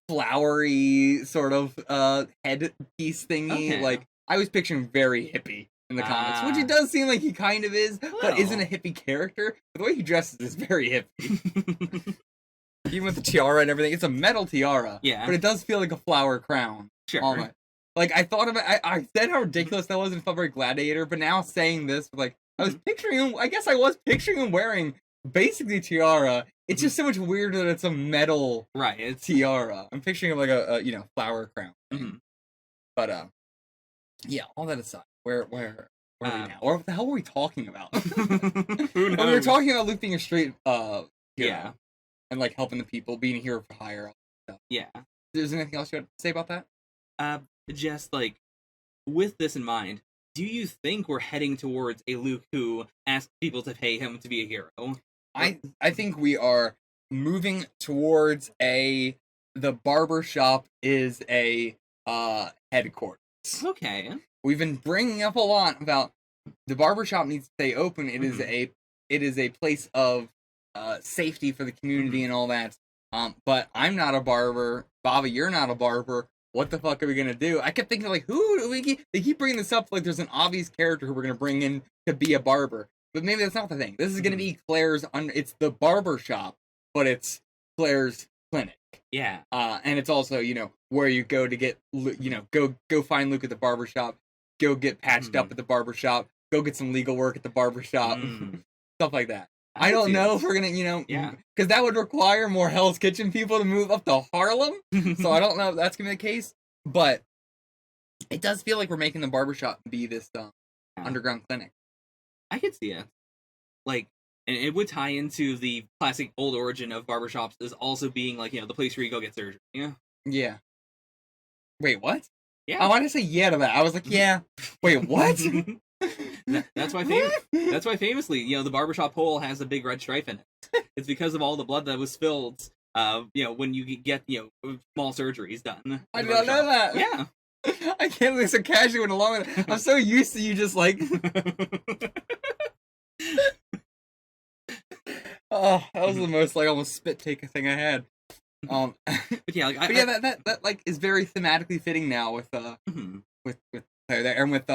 flowery sort of headpiece thingy. Okay. I was picturing very hippie in the comics, which it does seem like he kind of is, but isn't a hippie character. But the way he dresses is very hippie. Even with the tiara and everything, it's a metal tiara. Yeah. But it does feel like a flower crown. Sure. Almost. I thought about I said how ridiculous that was in Felt Very Gladiator, but now saying this, I was picturing him. I guess I was picturing him wearing basically tiara. It's just so much weirder that it's a metal tiara. I'm picturing him like a flower crown. But yeah, all that aside, where are we now? Or what the hell were we talking about? Who knows? Well, we were talking about Luke being a straight hero. Yeah. And helping the people, being a hero for hire. Yeah. Is there anything else you had to say about that? Just with this in mind, do you think we're heading towards a Luke who asks people to pay him to be a hero? I think we are moving towards the barber shop is a headquarters. Okay. We've been bringing up a lot about the barber shop needs to stay open. It is a place of safety for the community and all that. But I'm not a barber. Bobby, you're not a barber. What the fuck are we gonna do? I kept thinking, like, who do we keep? They keep bringing this up like there's an obvious character who we're gonna bring in to be a barber, but maybe that's not the thing. This is gonna be Claire's. It's the barber shop, but it's Claire's clinic. Yeah. And it's also where you go to get go find Luke at the barber shop, go get patched up at the barber shop, go get some legal work at the barber shop, stuff like that. I don't know if we're gonna, because that would require more Hell's Kitchen people to move up to Harlem. So I don't know if that's gonna be the case, but it does feel like we're making the barbershop be this underground clinic. I could see it. Like, and it would tie into the classic old origin of barbershops as also being like, the place where you go get surgery. Yeah. Yeah. Wait, what? Yeah. I wanted to say yeah to that. I was like, yeah. Wait, what? That's why famously, the barbershop hole has a big red stripe in it. It's because of all the blood that was spilled, when you get, small surgeries done. I did not know that. Yeah. I can't believe so casually went along with it. I'm so used to you just like... Oh, that was the most almost spit take thing I had. But yeah, that like is very thematically fitting now with with Claire there, and with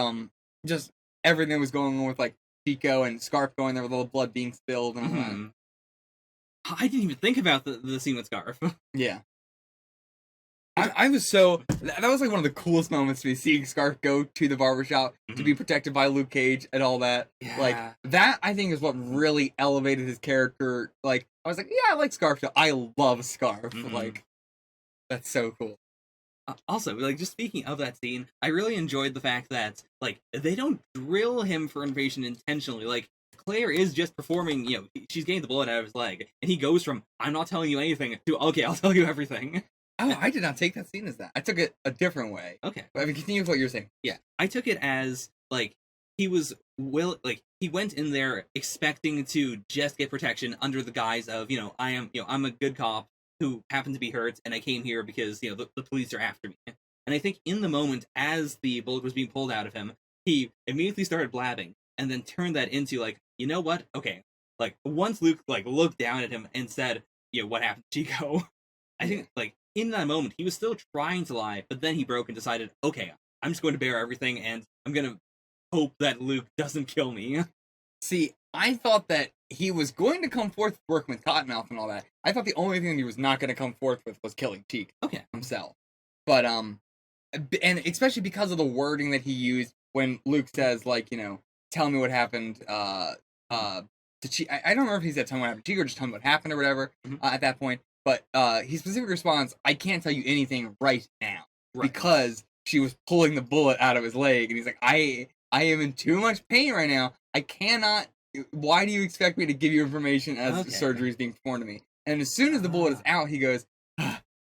just everything that was going on with like Chico and Scarf going there with all the blood being spilled and all that. I didn't even think about the scene with Scarf. Yeah. I was so... That was like one of the coolest moments to be seeing Scarf go to the barbershop to be protected by Luke Cage and all that. Yeah. Like, that I think is what really elevated his character. Like, I was like, yeah, I like Scarf. I love Scarf. Like, that's so cool. Also, like, just speaking of that scene, I really enjoyed the fact that, like, they don't drill him for information intentionally. Like, Claire is just performing, she's getting the bullet out of his leg, and he goes from, I'm not telling you anything, to, okay, I'll tell you everything. Oh, I did not take that scene as that. I took it a different way. Okay. I mean, continue with what you're saying. Yeah. I took it as, like, he went in there expecting to just get protection under the guise of, I'm a good cop who happened to be hurt, and I came here because, the police are after me. And I think in the moment, as the bullet was being pulled out of him, he immediately started blabbing, and then turned that into, like, you know what? Okay. Like, once Luke, like, looked down at him and said, what happened to Chico? I think, like, in that moment, he was still trying to lie, but then he broke and decided, okay, I'm just going to bear everything, and I'm going to hope that Luke doesn't kill me. See, I thought that he was going to come forth working with Cottonmouth and all that. I thought the only thing he was not going to come forth with was killing Cheek himself. But, and especially because of the wording that he used when Luke says, like, tell me what happened, to Cheek. I don't remember if he said tell me what happened to Cheek or just tell me what happened or whatever, at that point. But he specifically responds, I can't tell you anything right now. Right. Because she was pulling the bullet out of his leg. And he's like, I am in too much pain right now. I cannot... Why do you expect me to give you information as surgery is being performed to me? And as soon as the bullet is out, he goes,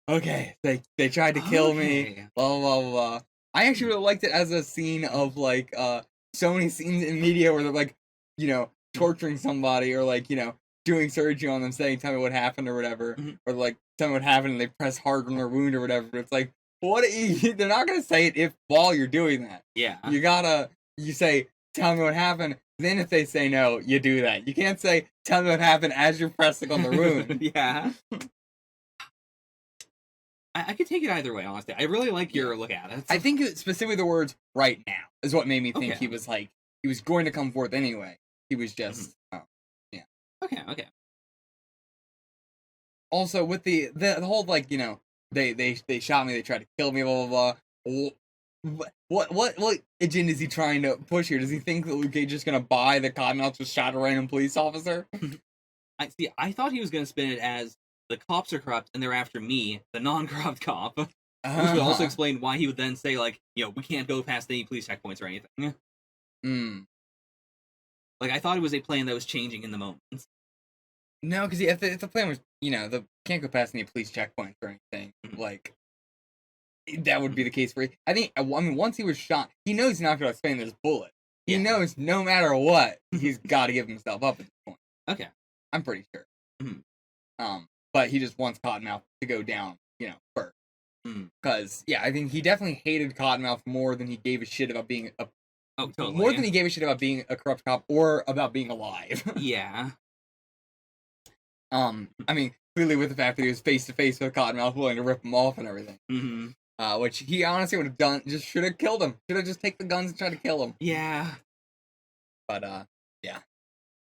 okay, they tried to kill me, blah, blah, blah, blah. I actually really liked it as a scene of, like, so many scenes in media where they're, like, torturing somebody or, like, doing surgery on them, saying, tell me what happened or whatever. Or, like, tell me what happened and they press hard on their wound or whatever. But it's like, they're not going to say it while you're doing that. Yeah. You say, tell me what happened. Then if they say no, you do that. You can't say, tell me what happened as you're pressing on the wound. Yeah. I could take it either way, honestly. I really like your look at it. I think specifically the words right now is what made me think he was like, he was going to come forth anyway. He was just, yeah. Okay. Also, with the whole, like, they shot me, they tried to kill me, blah, blah, blah. What agenda is he trying to push here? Does he think that Luke Cage is just going to buy the Cottonmouth just shot a random police officer? I thought he was going to spin it as the cops are corrupt and they're after me, the non-corrupt cop. Which would also explain why he would then say, like, we can't go past any police checkpoints or anything. Like, I thought it was a plan that was changing in the moment. No, because if the plan was, the can't go past any police checkpoints or anything, like, that would be the case for. I mean, once he was shot, he knows he's not going to spend this bullet. He knows no matter what, he's got to give himself up at this point. Okay. I'm pretty sure. Mm-hmm. But he just wants Cottonmouth to go down, first. Because, I think he definitely hated Cottonmouth more than he gave a shit about being a... Oh, totally. More than he gave a shit about being a corrupt cop or about being alive. Yeah. I mean, clearly with the fact that he was face-to-face with Cottonmouth, willing to rip him off and everything. Mm-hmm. Which he honestly would have done, just should have killed him. Should have just taken the guns and tried to kill him. Yeah. But,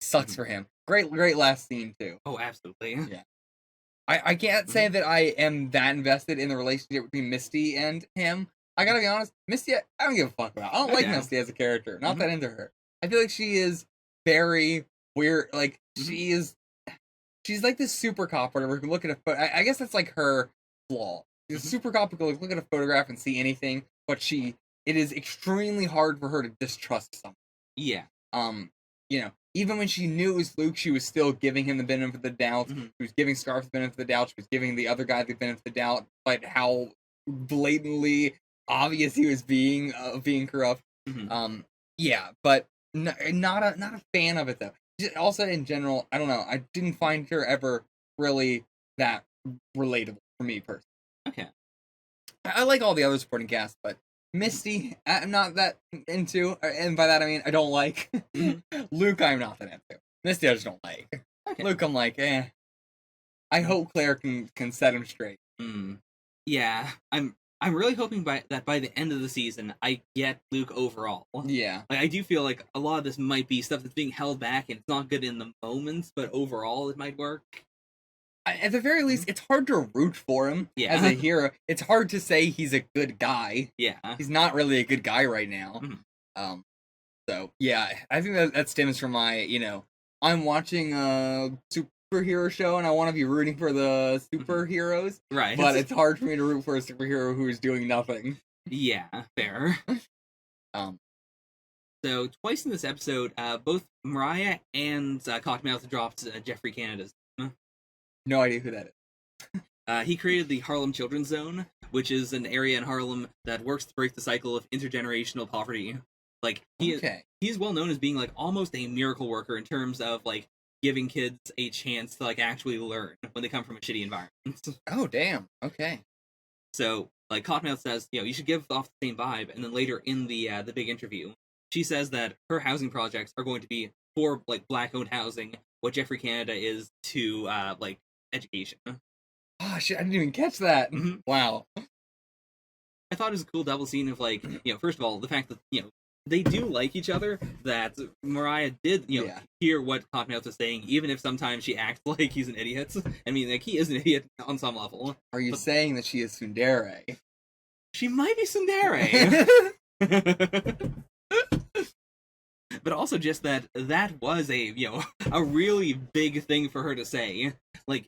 sucks for him. Great last scene, too. Oh, absolutely. Yeah. I can't say that I am that invested in the relationship between Misty and him. I gotta be honest, Misty, I don't give a fuck about. I don't like Misty as a character. Not that into her. I feel like she is very weird. Like, she's like this super cop, whatever, who can look at a photo. I guess that's like her flaw. She's a super cop who can look at a photograph and see anything, but it is extremely hard for her to distrust someone. Yeah. Even when she knew it was Luke, she was still giving him the benefit of the doubt. She was giving Scarf the benefit of the doubt. She was giving the other guy the benefit of the doubt, but how blatantly obvious he was being corrupt. But not a fan of it though. Also, in general, I don't know. I didn't find her ever really that relatable for me personally. Okay. I like all the other supporting cast, but Misty, I'm not that into, and by that I mean I don't like. Luke, I'm not that into. Misty, I just don't like. Okay. Luke, I'm like, I hope Claire can set him straight. Yeah, I'm really hoping that by the end of the season, I get Luke overall. Yeah. Like, I do feel like a lot of this might be stuff that's being held back, and it's not good in the moments, but overall it might work. At the very least, it's hard to root for him as a hero. It's hard to say he's a good guy. Yeah. He's not really a good guy right now. So, yeah, I think that stems from my, I'm watching a superhero show and I want to be rooting for the superheroes. Right. But it's hard for me to root for a superhero who is doing nothing. Yeah, fair. So, twice in this episode, both Mariah and Cottonmouth dropped Jeffrey Canada's. No idea who that is. He created the Harlem Children's Zone, which is an area in Harlem that works to break the cycle of intergenerational poverty. Like, he's well known as being, like, almost a miracle worker in terms of, like, giving kids a chance to, like, actually learn when they come from a shitty environment. Oh, damn. Okay. So, like, Cottonmouth says, you should give off the same vibe, and then later in the big interview, she says that her housing projects are going to be for, like, black-owned housing, what Jeffrey Canada is to, like, education. Oh, shit, I didn't even catch that. Wow. I thought it was a cool double scene of, like, first of all, the fact that, they do like each other, that Mariah did, hear what Cottonmouth is saying, even if sometimes she acts like he's an idiot. I mean, like, he is an idiot on some level. Are you saying that she is tsundere? She might be tsundere. But also just that was a really big thing for her to say. Like,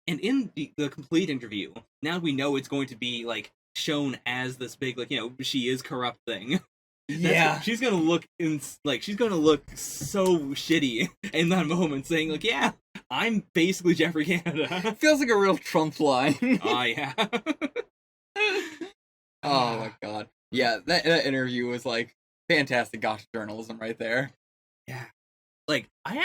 and in the complete interview, now we know it's going to be, like, shown as this big, like, she is corrupt thing. Yeah. She's gonna look she's gonna look so shitty in that moment, saying, like, yeah, I'm basically Jeffrey Canada. Feels like a real Trump line. Oh, yeah. Oh, my God. Yeah, that interview was, like, fantastic gotcha journalism right there. Yeah. Like, I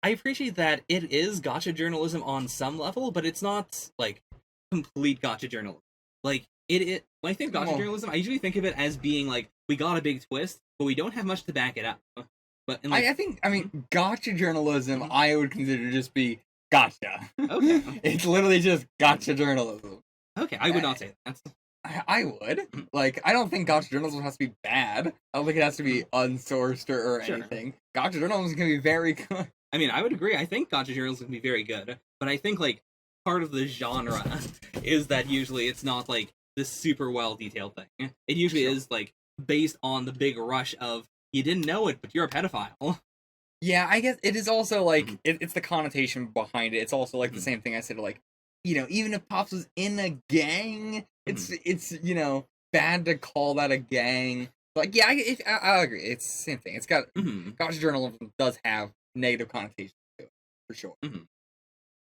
appreciate that it is gotcha journalism on some level, but it's not, like, complete gotcha journalism. Like, when I think gotcha journalism, I usually think of it as being, like, we got a big twist, but we don't have much to back it up. But like, I mean, gotcha journalism, I would consider to just be gotcha. Okay. It's literally just gotcha journalism. Okay, I would not say that. I would. Like, I don't think gotcha journalism has to be bad. I don't think it has to be unsourced or anything. Gotcha journalism can be very good. I mean, I would agree. I think gotcha journalism can be very good. But I think, like, part of the genre is that usually it's not, like, this super well-detailed thing. It usually is, like, based on the big rush of, you didn't know it, but you're a pedophile. Yeah, I guess it is also, like, it's the connotation behind it. It's also, like, the same thing I said, like, even if Pops was in a gang, it's bad to call that a gang. Like, yeah, I agree. It's the same thing. It's got, gotcha journalism does have negative connotations to it, for sure.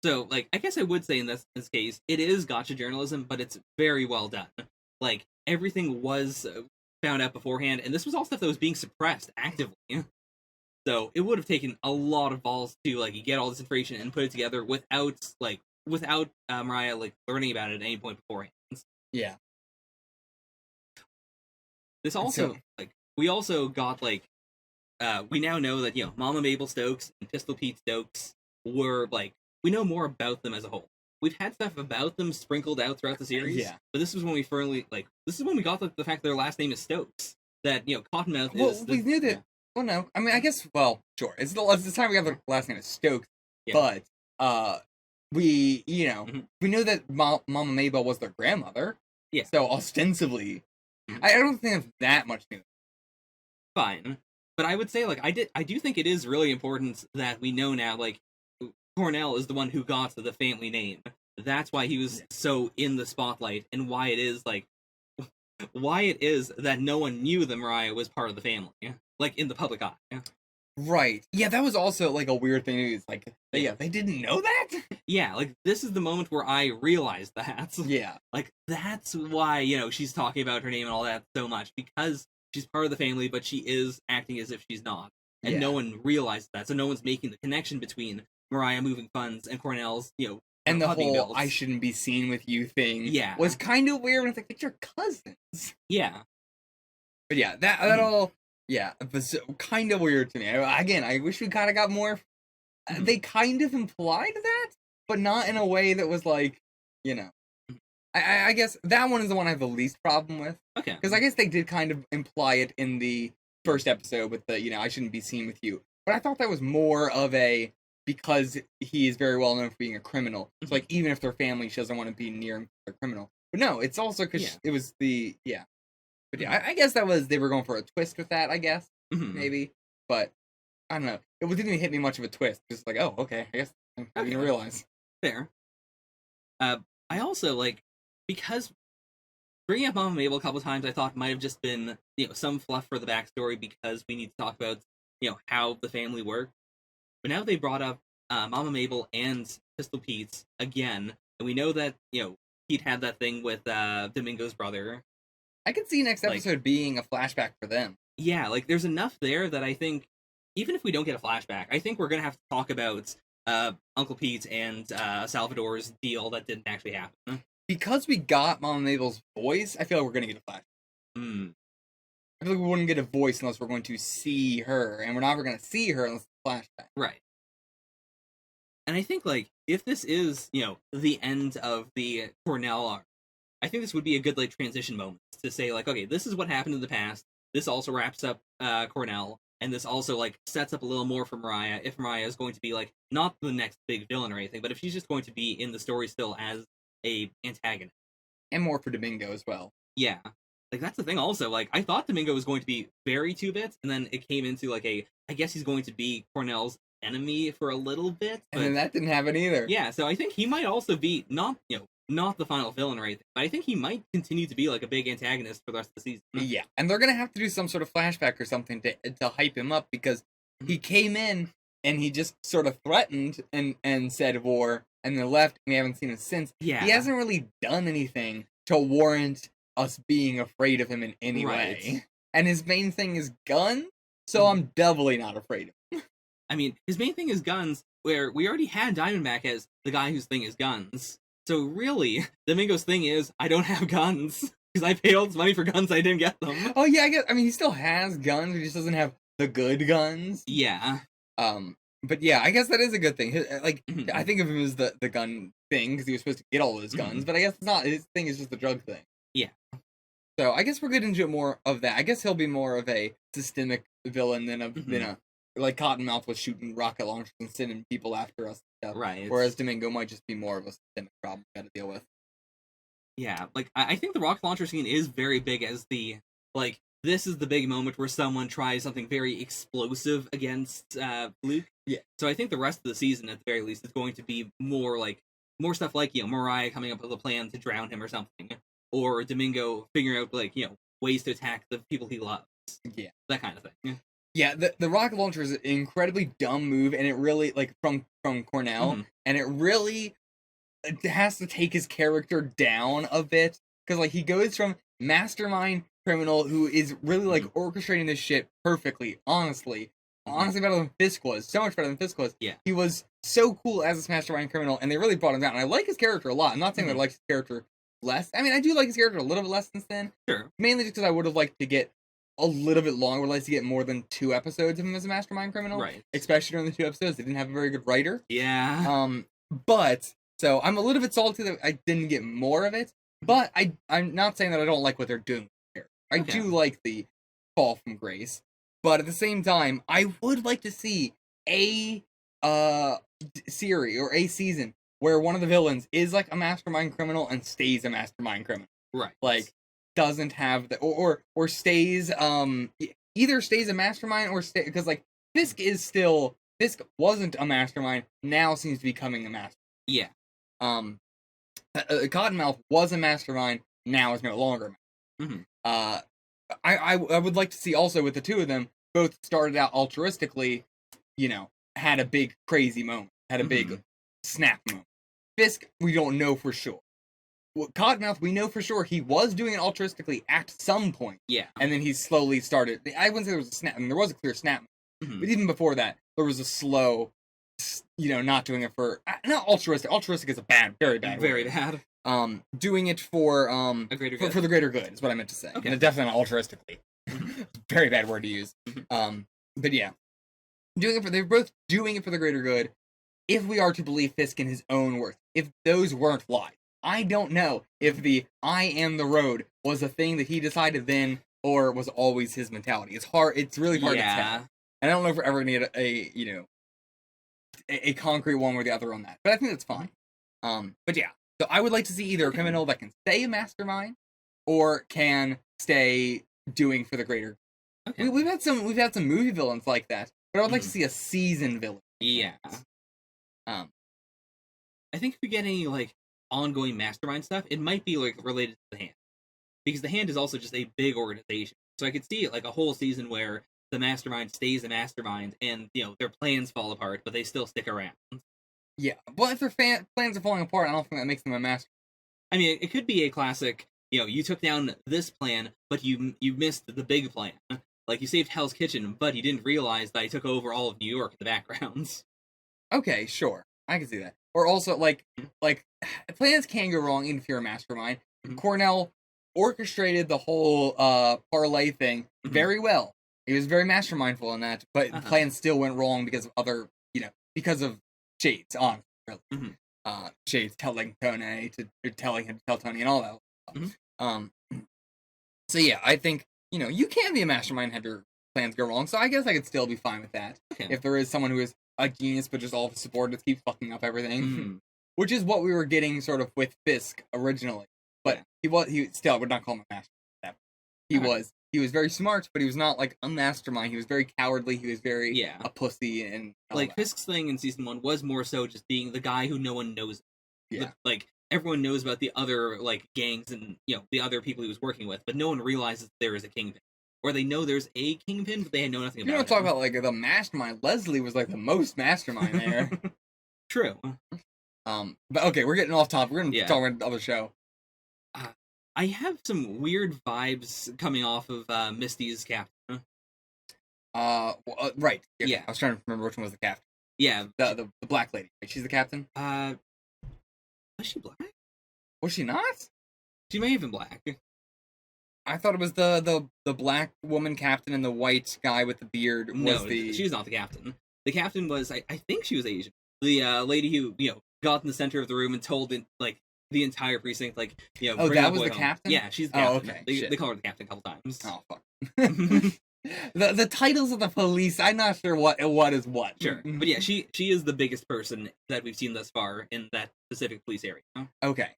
So, like, I guess I would say in this case, it is gotcha journalism, but it's very well done. Like, everything was found out beforehand, and this was all stuff that was being suppressed actively. So it would have taken a lot of balls to like get all this information and put it together without Mariah like learning about it at any point beforehand. Yeah. This also we also got we now know that Mama Mabel Stokes and Pistol Pete Stokes were we know more about them as a whole. We've had stuff about them sprinkled out throughout the series, Yeah. but this is when we firmly this is when we got the fact that their last name is Stokes. That Cottonmouth Well, is. we knew that. Yeah. Well, no. I mean, I guess. Well, sure. It's the time we got the last name is Stokes, but we we knew that Mama Mabel was their grandmother. Yeah. So ostensibly, I don't think it's that much new. Fine, but I would say I do think it is really important that we know now Cornell is the one who got the family name. That's why he was so in the spotlight, and why it is that no one knew that Mariah was part of the family, in the public eye. Right. Yeah, that was also a weird thing. It's they didn't know that? Yeah, this is the moment where I realized that. Yeah. That's why, she's talking about her name and all that so much, because she's part of the family, but she is acting as if she's not. And no one realized that, so no one's making the connection between Mariah moving funds and Cornell's, and the whole bills. I shouldn't be seen with you thing was kind of weird. And it's it's your cousins. Yeah. But yeah, that all, yeah, it was kind of weird to me. Again, I wish we kind of got more. They kind of implied that, but not in a way that was I guess that one is the one I have the least problem with. Okay. Because I guess they did kind of imply it in the first episode with the, I shouldn't be seen with you. But I thought that was more of a, because he is very well known for being a criminal. So even if they're family, she doesn't want to be near him, they're criminal. But no, it's also because it was the, But yeah, I guess they were going for a twist with that, I guess. Maybe. But I don't know. It didn't even hit me much of a twist. Just oh, okay, I guess I didn't realize. Fair. I also, because bringing up Mama Mabel a couple times, I thought might have just been, some fluff for the backstory because we need to talk about, how the family worked. But now they brought up Mama Mabel and Pistol Pete again, and we know that, Pete had that thing with Domingo's brother. I could see next episode being a flashback for them. Yeah, there's enough there that I think, even if we don't get a flashback, I think we're going to have to talk about Uncle Pete and Salvador's deal that didn't actually happen. Because we got Mama Mabel's voice, I feel like we're going to get a flashback. I feel like we wouldn't get a voice unless we're going to see her, and we're not going to see her unless it's a flashback. Right. And I think, if this is, the end of the Cornell arc, I think this would be a good, transition moment to say, okay, this is what happened in the past. This also wraps up Cornell, and this also, sets up a little more for Mariah, if Mariah is going to be, not the next big villain or anything, but if she's just going to be in the story still as a antagonist. And more for Domingo as well. Yeah. That's the thing also, I thought Domingo was going to be very 2-bit, and then it came into, I guess he's going to be Cornell's enemy for a little bit. But, and then that didn't happen either. Yeah, so I think he might also be, not the final villain or anything, but I think he might continue to be, a big antagonist for the rest of the season. Yeah, and they're going to have to do some sort of flashback or something to hype him up, because he came in, and he just sort of threatened and said war, and then left, and we haven't seen him since. Yeah. He hasn't really done anything to warrant us being afraid of him in any way. And his main thing is guns, so I'm doubly not afraid of him. I mean, his main thing is guns, where we already had Diamondback as the guy whose thing is guns. So really, Domingo's thing is, I don't have guns, because I paid all this money for guns, I didn't get them. Oh yeah, I mean, he still has guns, he just doesn't have the good guns. Yeah. But yeah, I guess that is a good thing. I think of him as the gun thing, because he was supposed to get all those guns, but I guess it's not. His thing is just the drug thing. Yeah. So I guess we're getting into more of that. I guess he'll be more of a systemic villain than a Cottonmouth was shooting rocket launchers and sending people after us and stuff. Right. Whereas Domingo might just be more of a systemic problem we got to deal with. Yeah, I think the rocket launcher scene is very big as the, this is the big moment where someone tries something very explosive against Luke. Yeah. So I think the rest of the season, at the very least, is going to be more stuff Mariah coming up with a plan to drown him or something. Or Domingo figuring out, ways to attack the people he loves. Yeah. That kind of thing. Yeah, the rocket launcher is an incredibly dumb move, and it really, like, from Cornell, and it really has to take his character down a bit, because, like, he goes from mastermind criminal who is really, like, orchestrating this shit perfectly, honestly better than Fisk was, so much better than Fisk was. Yeah. He was so cool as this mastermind criminal, and they really brought him down, and I like his character a lot. I'm not saying that I like his character less. I mean, I do like his character a little bit less than Sin. Sure. Mainly just because I would have liked to get a little bit longer. Would like to get more than 2 episodes of him as a mastermind criminal. Right. Especially during the 2 episodes. They didn't have a very good writer. Yeah. But, so I'm a little bit salty that I didn't get more of it. But I'm not saying that I don't like what they're doing here. I do like the fall from grace. But at the same time, I would like to see a series or a season where one of the villains is like a mastermind criminal and stays a mastermind criminal. Right. Like, doesn't have the or stays either stays a mastermind or stay, because like Fisk wasn't a mastermind, now seems to be becoming a mastermind. Yeah. Cottonmouth was a mastermind, now is no longer a mastermind. I would like to see also with the 2 of them, both started out altruistically, had a big crazy moment, had a big snap moment. Fisk, we don't know for sure. Cottonmouth, we know for sure he was doing it altruistically at some point. Yeah. And then he slowly started. I wouldn't say there was a snap. I mean, there was a clear snap. But even before that, there was a slow, not doing it for. Not altruistic. Altruistic is a very bad Very word. bad. Doing it for a greater good. For the greater good is what I meant to say. Okay. And definitely not altruistically. Very bad word to use. But yeah. They're both doing it for the greater good. If we are to believe Fisk in his own words. If those weren't lies. I don't know if the I am the road was a thing that he decided then or was always his mentality. It's really hard to tell. And I don't know if we're ever going to get a concrete one or the other on that. But I think that's fine. But yeah. So I would like to see either a criminal that can stay a mastermind or can stay doing for the greater. Okay. We've had some movie villains like that, but I would like to see a seasoned villain. Yeah. I think if we get any like ongoing mastermind stuff, it might be like related to the Hand, because the Hand is also just a big organization. So I could see like a whole season where the mastermind stays a mastermind, and their plans fall apart, but they still stick around. Yeah, well, if their plans are falling apart, I don't think that makes them a mastermind. I mean, it could be a classic. You took down this plan, but you missed the big plan. Like you saved Hell's Kitchen, but you didn't realize that I took over all of New York in the backgrounds. Okay, sure, I can see that. Or also, like plans can go wrong even if you're a mastermind. Cornell orchestrated the whole parlay thing very well. He was very mastermindful in that, but the plan still went wrong because of other, because of Shades, honestly, really. Shades telling Tony telling him to tell Tony and all that stuff. So yeah, I think, you can be a mastermind and have your plans go wrong, so I guess I could still be fine with that. Okay. If there is someone who is a genius, but just all of his subordinates keep fucking up everything. Which is what we were getting sort of with Fisk originally. But he still, I would not call him a mastermind. He was very smart, but he was not like a mastermind. He was very cowardly. He was very a pussy and like that. Fisk's thing in season 1 was more so just being the guy who no one knows. Yeah. Like everyone knows about the other like gangs and the other people he was working with, but no one realizes there is a kingpin. Or they know there's a kingpin, but they know nothing about it. You don't talk about like the mastermind. Leslie was like the most mastermind there. True. But okay, we're getting off topic. We're gonna talk about the other show. I have some weird vibes coming off of Misty's captain. Right. Yeah. I was trying to remember which one was the captain. Yeah. The black lady. Right? She's the captain. Was she black? Was she not? She may have been black. I thought it was the black woman captain and the white guy with the beard. She was not the captain. The captain was, I think she was Asian. The lady who, got in the center of the room and told the entire precinct, oh, that was the captain? Yeah, she's the captain. Okay. They call her the captain a couple times. Oh, fuck. the titles of the police, I'm not sure what is what. Sure. But yeah, she is the biggest person that we've seen thus far in that specific police area. Okay.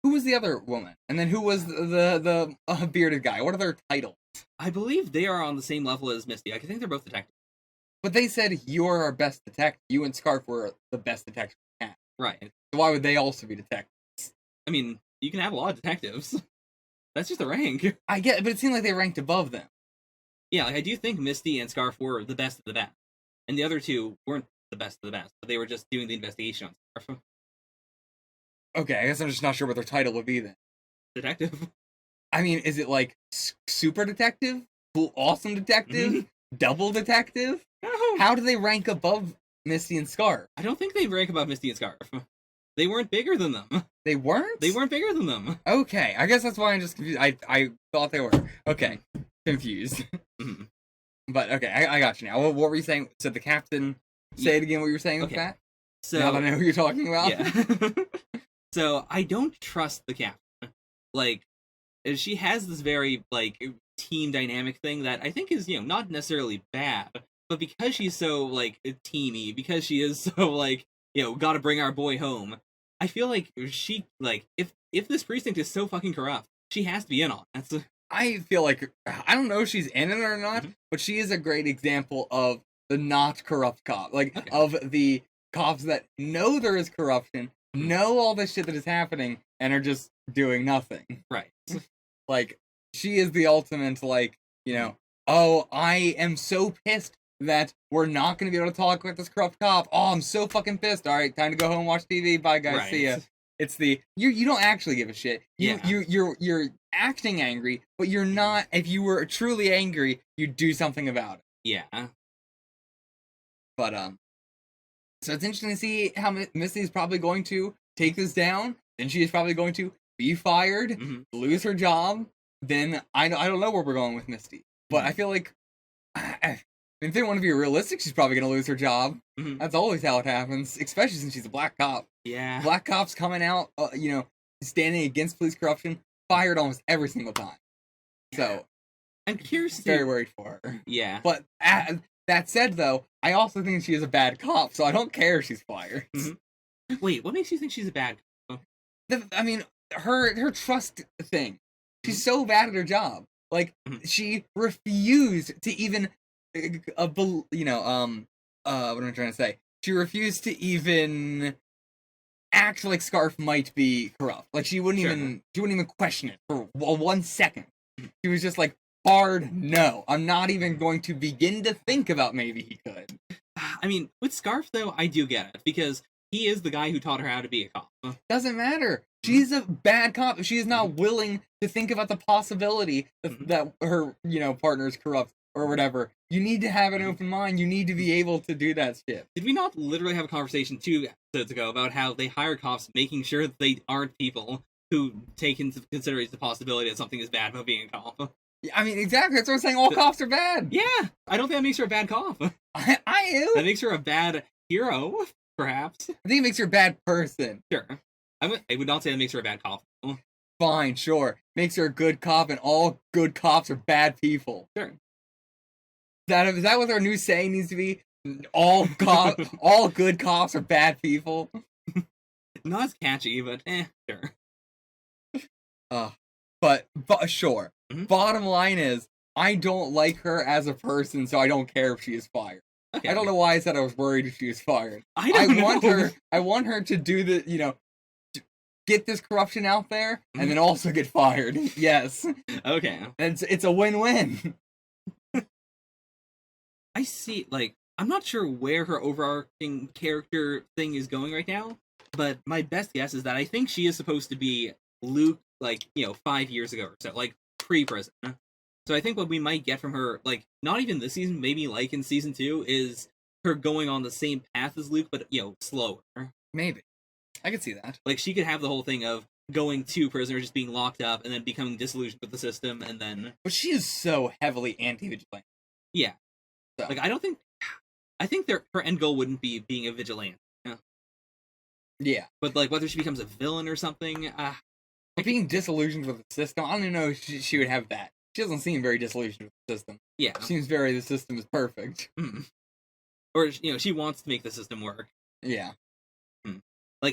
Who was the other woman? And then who was the bearded guy? What are their titles? I believe they are on the same level as Misty. I think they're both detectives. But they said you're our best detective. You and Scarf were the best detectives we had. Right. So why would they also be detectives? I mean, you can have a lot of detectives. That's just a rank. I get it, but it seemed like they ranked above them. Yeah, like, I do think Misty and Scarf were the best of the best. And the other two weren't the best of the best, but they were just doing the investigation on Scarf. Okay, I guess I'm just not sure what their title would be then. Detective. I mean, is it like super detective? Awesome detective? Double detective? How do they rank above Misty and Scarf? I don't think they rank above Misty and Scarf. They weren't bigger than them. They weren't? They weren't bigger than them. Okay, I guess that's why I'm just confused. I thought they were. Okay, confused. But okay, I got you now. What were you saying? So the captain, say it again what you were saying with that? So, now that I know who you're talking about? Yeah. So, I don't trust the captain. Like, she has this very, like, team dynamic thing that I think is, not necessarily bad, but because she's so, like, teamy, because she is so, like, gotta bring our boy home, I feel like she, like, if this precinct is so fucking corrupt, she has to be in on it. I feel like, I don't know if she's in it or not, but she is a great example of the not corrupt cop. Like, of the cops that know there is corruption, know all this shit that is happening, and are just doing nothing. Right. Like, she is the ultimate, like, oh, I am so pissed that we're not going to be able to talk with this corrupt cop. Oh, I'm so fucking pissed. All right, time to go home, watch TV. Bye, guys. Right. See ya. It's the you don't actually give a shit. You're acting angry, but you're not. If you were truly angry, you'd do something about it. Yeah. But so it's interesting to see how Misty is probably going to take this down. Then she is probably going to be fired, lose her job. Then I don't know where we're going with Misty, but I feel like if they want to be realistic, she's probably going to lose her job. That's always how it happens, especially since she's a black cop. Yeah. Black cops coming out, standing against police corruption, fired almost every single time. So, I'm curious. Very worried for her. Yeah. But that said, though, I also think she is a bad cop, so I don't care if she's fired. Wait, what makes you think she's a bad cop? I mean, her trust thing. She's so bad at her job. Like, she refused to even, what am I trying to say? She refused to even act like Scarf might be corrupt. Like, she wouldn't even question it for 1 second. She was just like, hard no. I'm not even going to begin to think about maybe he could. I mean, with Scarf, though, I do get it, because he is the guy who taught her how to be a cop. Doesn't matter. She's a bad cop if she is not willing to think about the possibility that her, partner is corrupt or whatever. You need to have an open mind. You need to be able to do that shit. Did we not literally have a conversation 2 episodes ago about how they hire cops making sure that they aren't people who take into consideration the possibility that something is bad about being a cop? I mean, exactly. That's what I'm saying. All cops are bad. Yeah. I don't think that makes her a bad cop. I do. That makes her a bad hero, perhaps. I think it makes her a bad person. Sure. I would not say that makes her a bad cop. Fine, sure. Makes her a good cop, and all good cops are bad people. Sure. Is that what our new saying needs to be? All good cops are bad people. Not as catchy, but sure. But sure. Bottom line is, I don't like her as a person, so I don't care if she is fired. Okay. I don't know why I said I was worried if she was fired. I want her to do the, get this corruption out there, and then also get fired. Yes. Okay. And it's a win-win. I see, I'm not sure where her overarching character thing is going right now, but my best guess is that I think she is supposed to be Luke, 5 years ago or so, pre-prison. So I think what we might get from her, not even this season, maybe in season 2, is her going on the same path as Luke, but, slower. Maybe. I could see that. She could have the whole thing of going to prison or just being locked up and then becoming disillusioned with the system and then... But she is so heavily anti-vigilante. Yeah. So. I think her end goal wouldn't be being a vigilante. Yeah. But, whether she becomes a villain or something... being disillusioned with the system, I don't even know if she would have that. She doesn't seem very disillusioned with the system. Yeah. She seems the system is perfect. Or, she wants to make the system work. Yeah.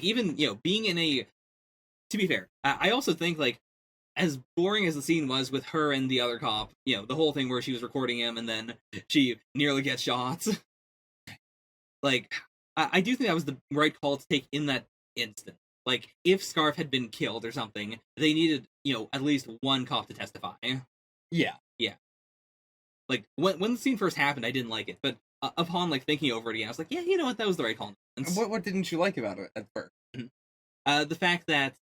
Even, being in a... To be fair, I also think, as boring as the scene was with her and the other cop, the whole thing where she was recording him and then she nearly gets shot. I do think that was the right call to take in that instant. If Scarf had been killed or something, they needed, at least one cop to testify. Yeah. Yeah. Like when the scene first happened, I didn't like it, but upon like thinking over it again, I was like, yeah, you know what, that was the right call. What didn't you like about it at first? The fact that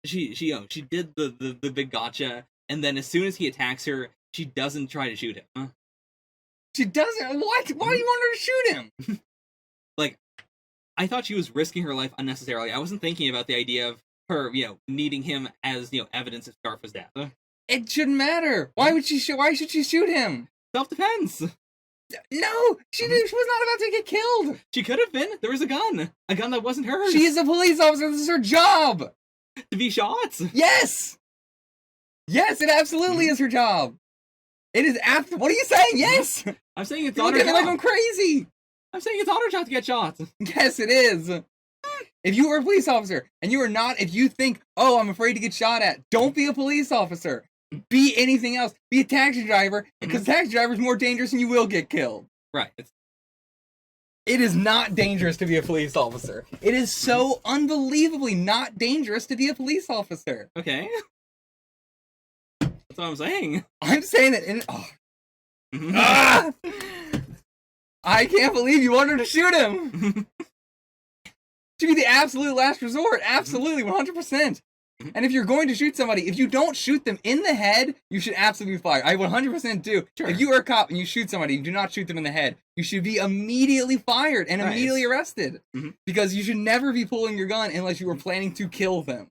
she did the big gotcha, and then as soon as he attacks her, she doesn't try to shoot him. She doesn't? What? Why do you want her to shoot him? Like, I thought she was risking her life unnecessarily. I wasn't thinking about the idea of her, needing him as, evidence of Scarfa's death. It shouldn't matter. Why should she shoot him? Self-defense. No, she was not about to get killed. She could have been. There was a gun that wasn't hers. She is a police officer. This is her job. To be shot? Yes. Yes, it absolutely is her job. It is What are you saying? Yes. I'm saying it's on her job. Like I'm crazy. I'm saying it's on her job to get shot. Yes, it is. If you were a police officer and you are not, if you think, oh, I'm afraid to get shot at, don't be a police officer. Be anything else. Be a taxi driver, because taxi driver is more dangerous and you will get killed. Right. It is not dangerous to be a police officer. It is so unbelievably not dangerous to be a police officer. Okay. That's what I'm saying. I'm saying that I can't believe you wanted to shoot him. To be the absolute last resort. Absolutely, 100%. And if you're going to shoot somebody, if you don't shoot them in the head, you should absolutely be fired. I 100% do. Sure. If you are a cop and you shoot somebody, you do not shoot them in the head, you should be immediately fired and immediately arrested. Because you should never be pulling your gun unless you were planning to kill them.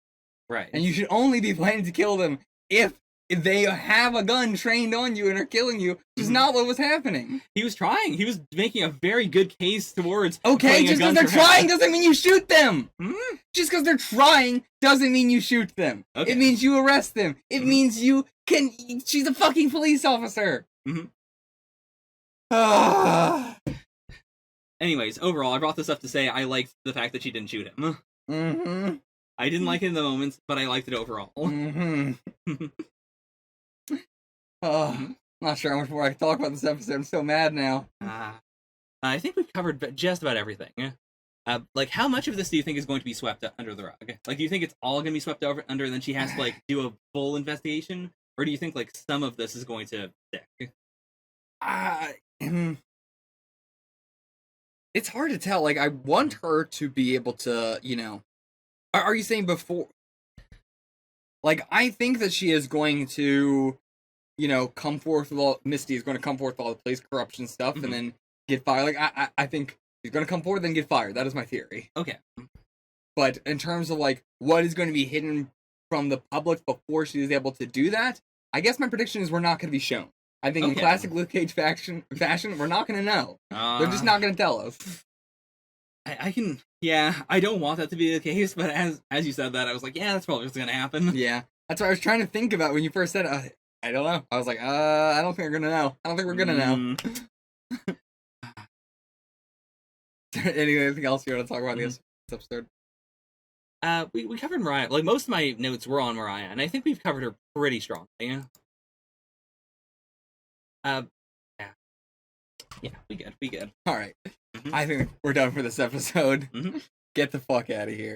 Right. And you should only be planning to kill them if they have a gun trained on you and are killing you, which is not what was happening. He was trying. He was making a very good case towards. Okay, just because they're trying doesn't mean you shoot them. Just because they're trying doesn't mean you shoot them. Okay. It means you arrest them. It means you can. She's a fucking police officer. Anyways, overall, I brought this up to say I liked the fact that she didn't shoot him. I didn't like it in the moment, but I liked it overall. Not sure how much more I can talk about this episode. I'm so mad now. I think we've covered just about everything. Like, how much of this do you think is going to be swept under the rug? Like, do you think it's all going to be swept under and then she has to, like, do a full investigation? Or do you think, like, some of this is going to stick? It's hard to tell. Like, I want her to be able to, Are you saying before? Like, I think that she is going to, come forth with all... Misty is going to come forth with all the police corruption stuff and then get fired. Like, I think she's going to come forward and get fired. That is my theory. Okay. But in terms of, like, what is going to be hidden from the public before she is able to do that, I guess my prediction is we're not going to be shown. I think in classic Luke Cage fashion, we're not going to know. They're just not going to tell us. I can... Yeah, I don't want that to be the case, but as you said that, I was like, yeah, that's probably what's going to happen. Yeah. That's what I was trying to think about when you first said it. I don't know. I was like, I don't think we're going to know. I don't think we're going to know. Anything else you want to talk about in this episode? We covered Mariah. Like, most of my notes were on Mariah, and I think we've covered her pretty strongly. Yeah. Yeah, we good. All right. I think we're done for this episode. Get the fuck out of here.